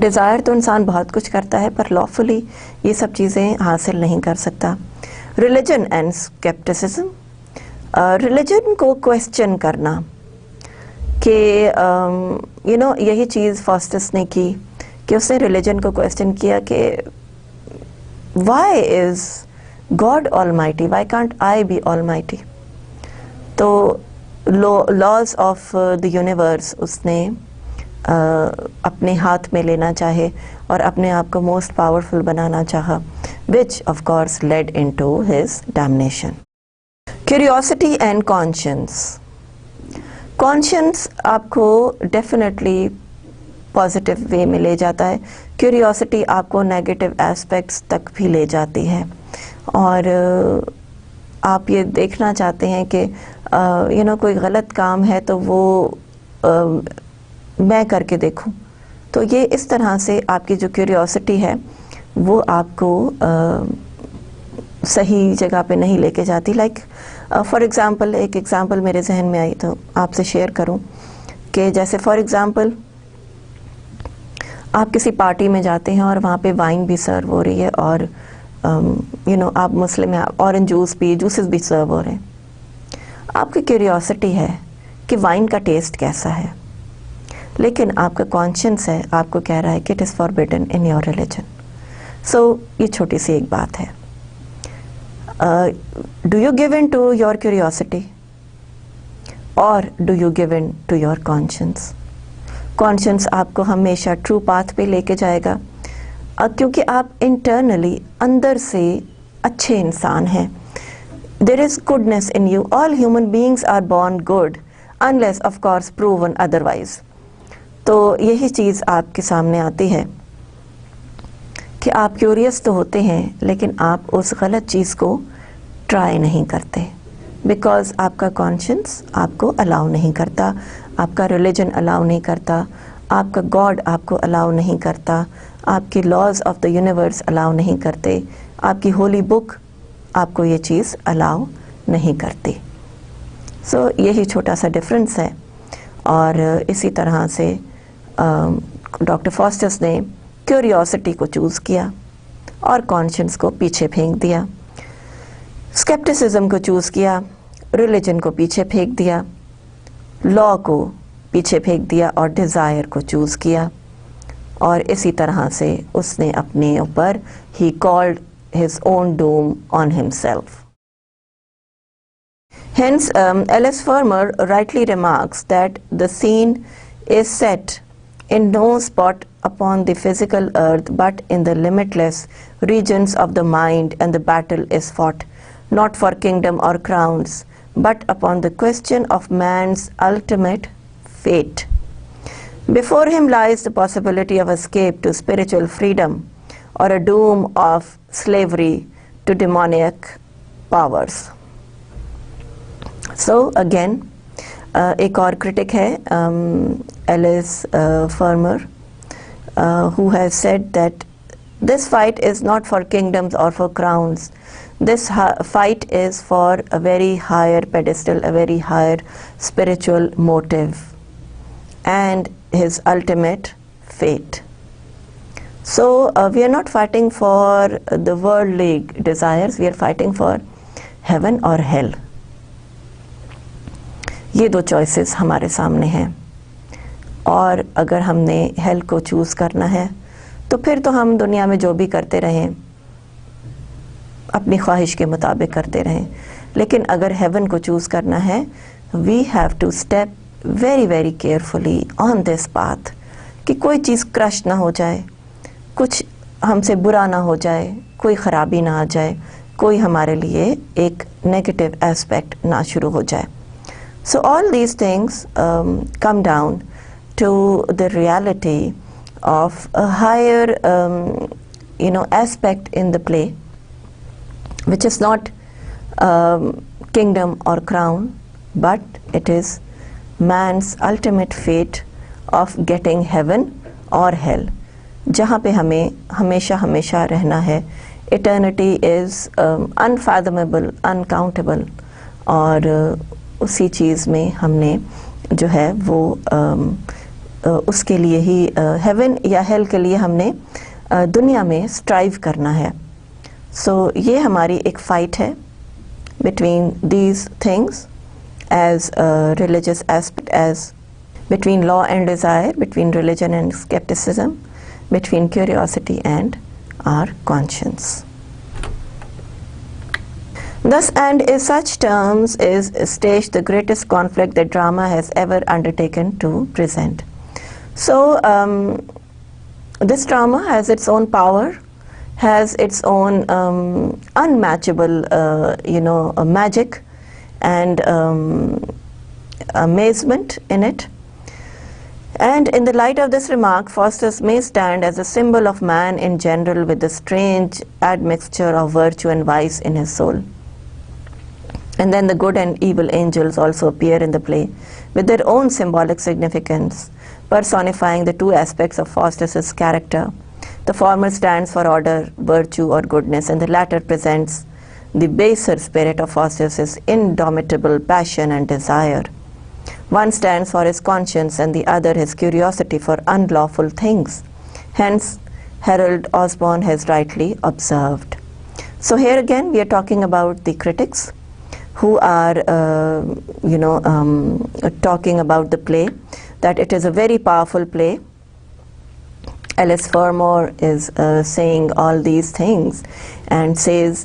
Dzire تو انسان بہت کچھ کرتا ہے پر لافلی یہ سب چیزیں حاصل نہیں کر سکتا. Religion and scepticism. ریلیجن کو کویسچن کرنا کہ یہی چیز فاسٹس نے کی کہ اس نے ریلیجن کو کویسچن کیا کہ why is God almighty, why can't I be almighty. تو لاز آف دی یونیورس اس نے اپنے ہاتھ میں لینا چاہے اور اپنے آپ کو موسٹ پاورفل بنانا چاہا, which of course led into his damnation. Curiosity and conscience. Conscience آپ کو definitely positive way میں لے جاتا ہے, curiosity آپ کو negative aspects تک بھی لے جاتی ہے, اور آپ یہ دیکھنا چاہتے ہیں کہ کوئی غلط کام ہے تو وہ میں کر کے دیکھوں. تو یہ اس طرح سے آپ کی جو کیوریوسٹی ہے وہ آپ کو صحیح جگہ پہ نہیں لے کے جاتی. لائک فار ایگزامپل, ایک ایگزامپل میرے ذہن میں آئی تو آپ سے شیئر کروں کہ جیسے فار ایگزامپل آپ کسی پارٹی میں جاتے ہیں اور وہاں پہ وائن بھی سرو ہو رہی ہے اور آپ مسلم ہیں, اورنج جوسز بھی سرو ہو رہے ہیں. آپ کی کیوریوسٹی ہے کہ وائن کا ٹیسٹ کیسا ہے, لیکن آپ کا کانشنس ہے, آپ کو کہہ رہا ہے کہ it is forbidden in your religion. So یہ چھوٹی سی ایک بات ہے. Do you give in to your curiosity اور do you give in to your conscience? Conscience آپ کو ہمیشہ ٹرو پاتھ پہ لے کے جائے گا, کیونکہ آپ انٹرنلی اندر سے اچھے انسان ہیں. There is goodness in you. All human beings are born good unless of course proven otherwise. تو یہی چیز آپ کے سامنے آتی ہے کہ آپ کیوریس تو ہوتے ہیں لیکن آپ اس غلط چیز کو ٹرائی نہیں کرتے, بیکاز آپ کا کانشنس آپ کو الاؤ نہیں کرتا, آپ کا ریلیجن الاؤ نہیں کرتا, آپ کا گاڈ آپ کو الاؤ نہیں کرتا, آپ کی لاز آف دا یونیورس الاؤ نہیں کرتے, آپ کی ہولی بک آپ کو یہ چیز الاؤ نہیں کرتی. سو یہی چھوٹا سا ڈفرینس ہے. اور اسی طرح سے ڈاکٹر فاسٹس نے کیوریوسٹی کو چوز کیا اور کانشنس کو پیچھے پھینک دیا, اسکیپٹسزم کو چوز کیا, ریلیجن کو پیچھے پھینک دیا, لا کو پیچھے پھینک دیا اور ڈیزائر کو چوز کیا. اور اسی طرح سے اس نے اپنے اوپر ہی called his own doom on himself. Hence, Alice Farmer rightly remarks that the scene is set in no spot upon the physical earth, but in the limitless regions of the mind, and the battle is fought not for kingdom or crowns, but upon the question of man's ultimate fate. Before him lies the possibility of escape to spiritual freedom or a doom of slavery to demoniac powers. So again, ایک اور critic ہے Alice Farmer, who has said that this fight is not for kingdoms or for crowns. This fight is for a very higher pedestal, a very higher spiritual motive and his ultimate fate. So we are not fighting for the worldly desires, we are fighting for heaven or hell. یہ دو choices ہمارے سامنے ہیں, اور اگر ہم نے heel کو choose کرنا ہے تو پھر تو ہم دنیا میں جو بھی کرتے رہیں اپنی خواہش کے مطابق کرتے رہیں, لیکن اگر ہیون کو چوز کرنا ہے we have to step very very carefully on this path, کہ کوئی چیز کرش نہ ہو جائے, کچھ ہم سے برا نہ ہو جائے, کوئی خرابی نہ آ جائے, کوئی ہمارے لیے ایک نیگیٹو ایسپیکٹ نہ شروع ہو جائے. So all these things come down to the reality of a higher aspect in the play, which is not kingdom or crown, but it is man's ultimate fate of getting heaven or hell, جہاں پہ ہمیں ہمیشہ ہمیشہ رہنا ہے. Eternity is unfathomable, uncountable, اور اسی چیز میں ہم نے جو ہے وہ اس کے لیے ہی ہیون یا ہیل کے لیے ہم نے دنیا میں اسٹرائیو کرنا ہے. سو یہ ہماری ایک فائٹ ہے between these things as religious aspect, as between law and desire, between religion and skepticism, between curiosity and our conscience. Thus, and in such terms is staged the greatest conflict that drama has ever undertaken to present. So, this drama has its own power, has its own unmatchable, magic and amazement in it. And in the light of this remark, Faustus may stand as a symbol of man in general, with a strange admixture of virtue and vice in his soul. And then the good and evil angels also appear in the play with their own symbolic significance, personifying the two aspects of Faustus's character. The former stands for order, virtue or goodness, and the latter presents the baser spirit of Faustus's indomitable passion and desire. One stands for his conscience and the other his curiosity for unlawful things. Hence, Harold Osborne has rightly observed. So here again we are talking about the critics who are talking about the play, that it is a very powerful play. Alice Fermor is saying all these things and says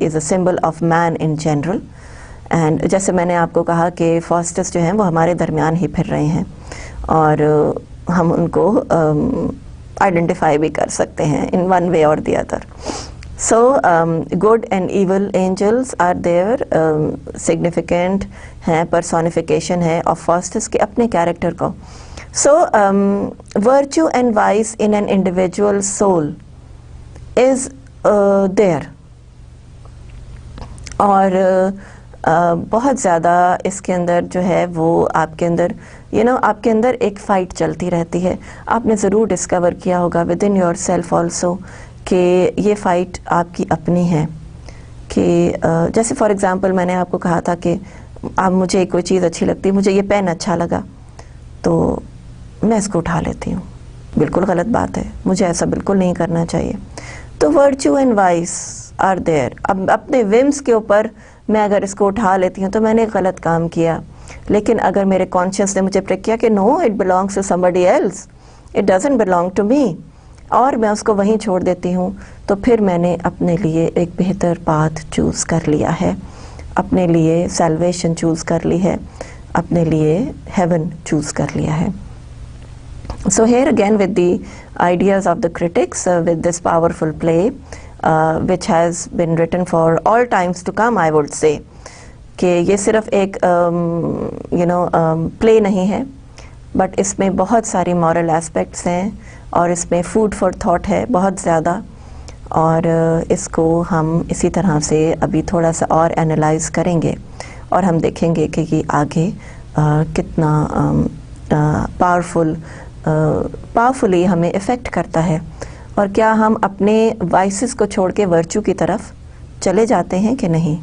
is a symbol of man in general. And جیسے میں نے آپ کو کہا کہ فاسٹس جو ہیں وہ ہمارے درمیان ہی پھر رہے ہیں اور ہم ان کو آئیڈینٹیفائی بھی کر سکتے ہیں ان one way or the other. So good and evil angels are there, significant ہیں, پرسونیفیکیشن ہے آف فاسٹس کے اپنے کیریکٹر کو. So virtue and vice in an individual soul is there, اور بہت زیادہ اس کے اندر جو ہے وہ آپ کے اندر آپ کے اندر ایک فائٹ چلتی رہتی ہے. آپ نے ضرور ڈسکور کیا ہوگا with in your self also کہ یہ فائٹ آپ کی اپنی ہے. کہ جیسے فار ایگزامپل میں نے آپ کو کہا تھا کہ اب مجھے کوئی چیز اچھی لگتی, مجھے یہ پین اچھا لگا تو میں اس کو اٹھا لیتی ہوں. بالکل غلط بات ہے, مجھے ایسا بالکل نہیں کرنا چاہیے. تو virtue and vice are there. اب اپنے ومس کے اوپر میں اگر اس کو اٹھا لیتی ہوں تو میں نے ایک غلط کام کیا, لیکن اگر میرے کانشیس نے مجھے پریک کیا کہ no it belongs to somebody else, it doesn't belong to me, اور میں اس کو وہیں چھوڑ دیتی ہوں, تو پھر میں نے اپنے لیے ایک بہتر پاتھ چوز کر لیا ہے, اپنے لیے سیلویشن چوز کر لی ہے, اپنے لیے ہیون چوز کر لیا ہے. So here again with the ideas of the critics, with this powerful play which has been written for all times to come, I would say کہ یہ صرف ایک play نہیں ہے, بٹ اس میں بہت ساری moral aspects ہیں اور اس میں food for thought ہے بہت زیادہ, اور اس کو ہم اسی طرح سے ابھی تھوڑا سا اور analyze کریں گے اور ہم دیکھیں گے کہ یہ آگے کتنا پاورفلی ہمیں افیکٹ کرتا ہے, اور کیا ہم اپنے وائسز کو چھوڑ کے ورچو کی طرف چلے جاتے ہیں کہ نہیں.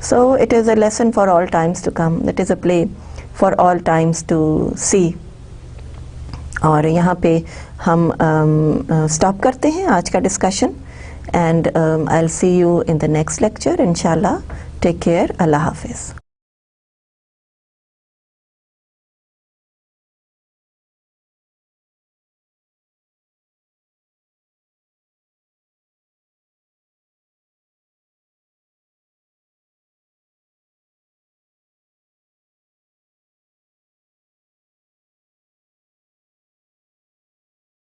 So it is a lesson for all times to come, it is a play for all times to see. اور یہاں پہ ہم اسٹاپ کرتے ہیں آج کا discussion, and I will see you in the next lecture انشاء اللہ. ٹیک کیئر, اللہ حافظ.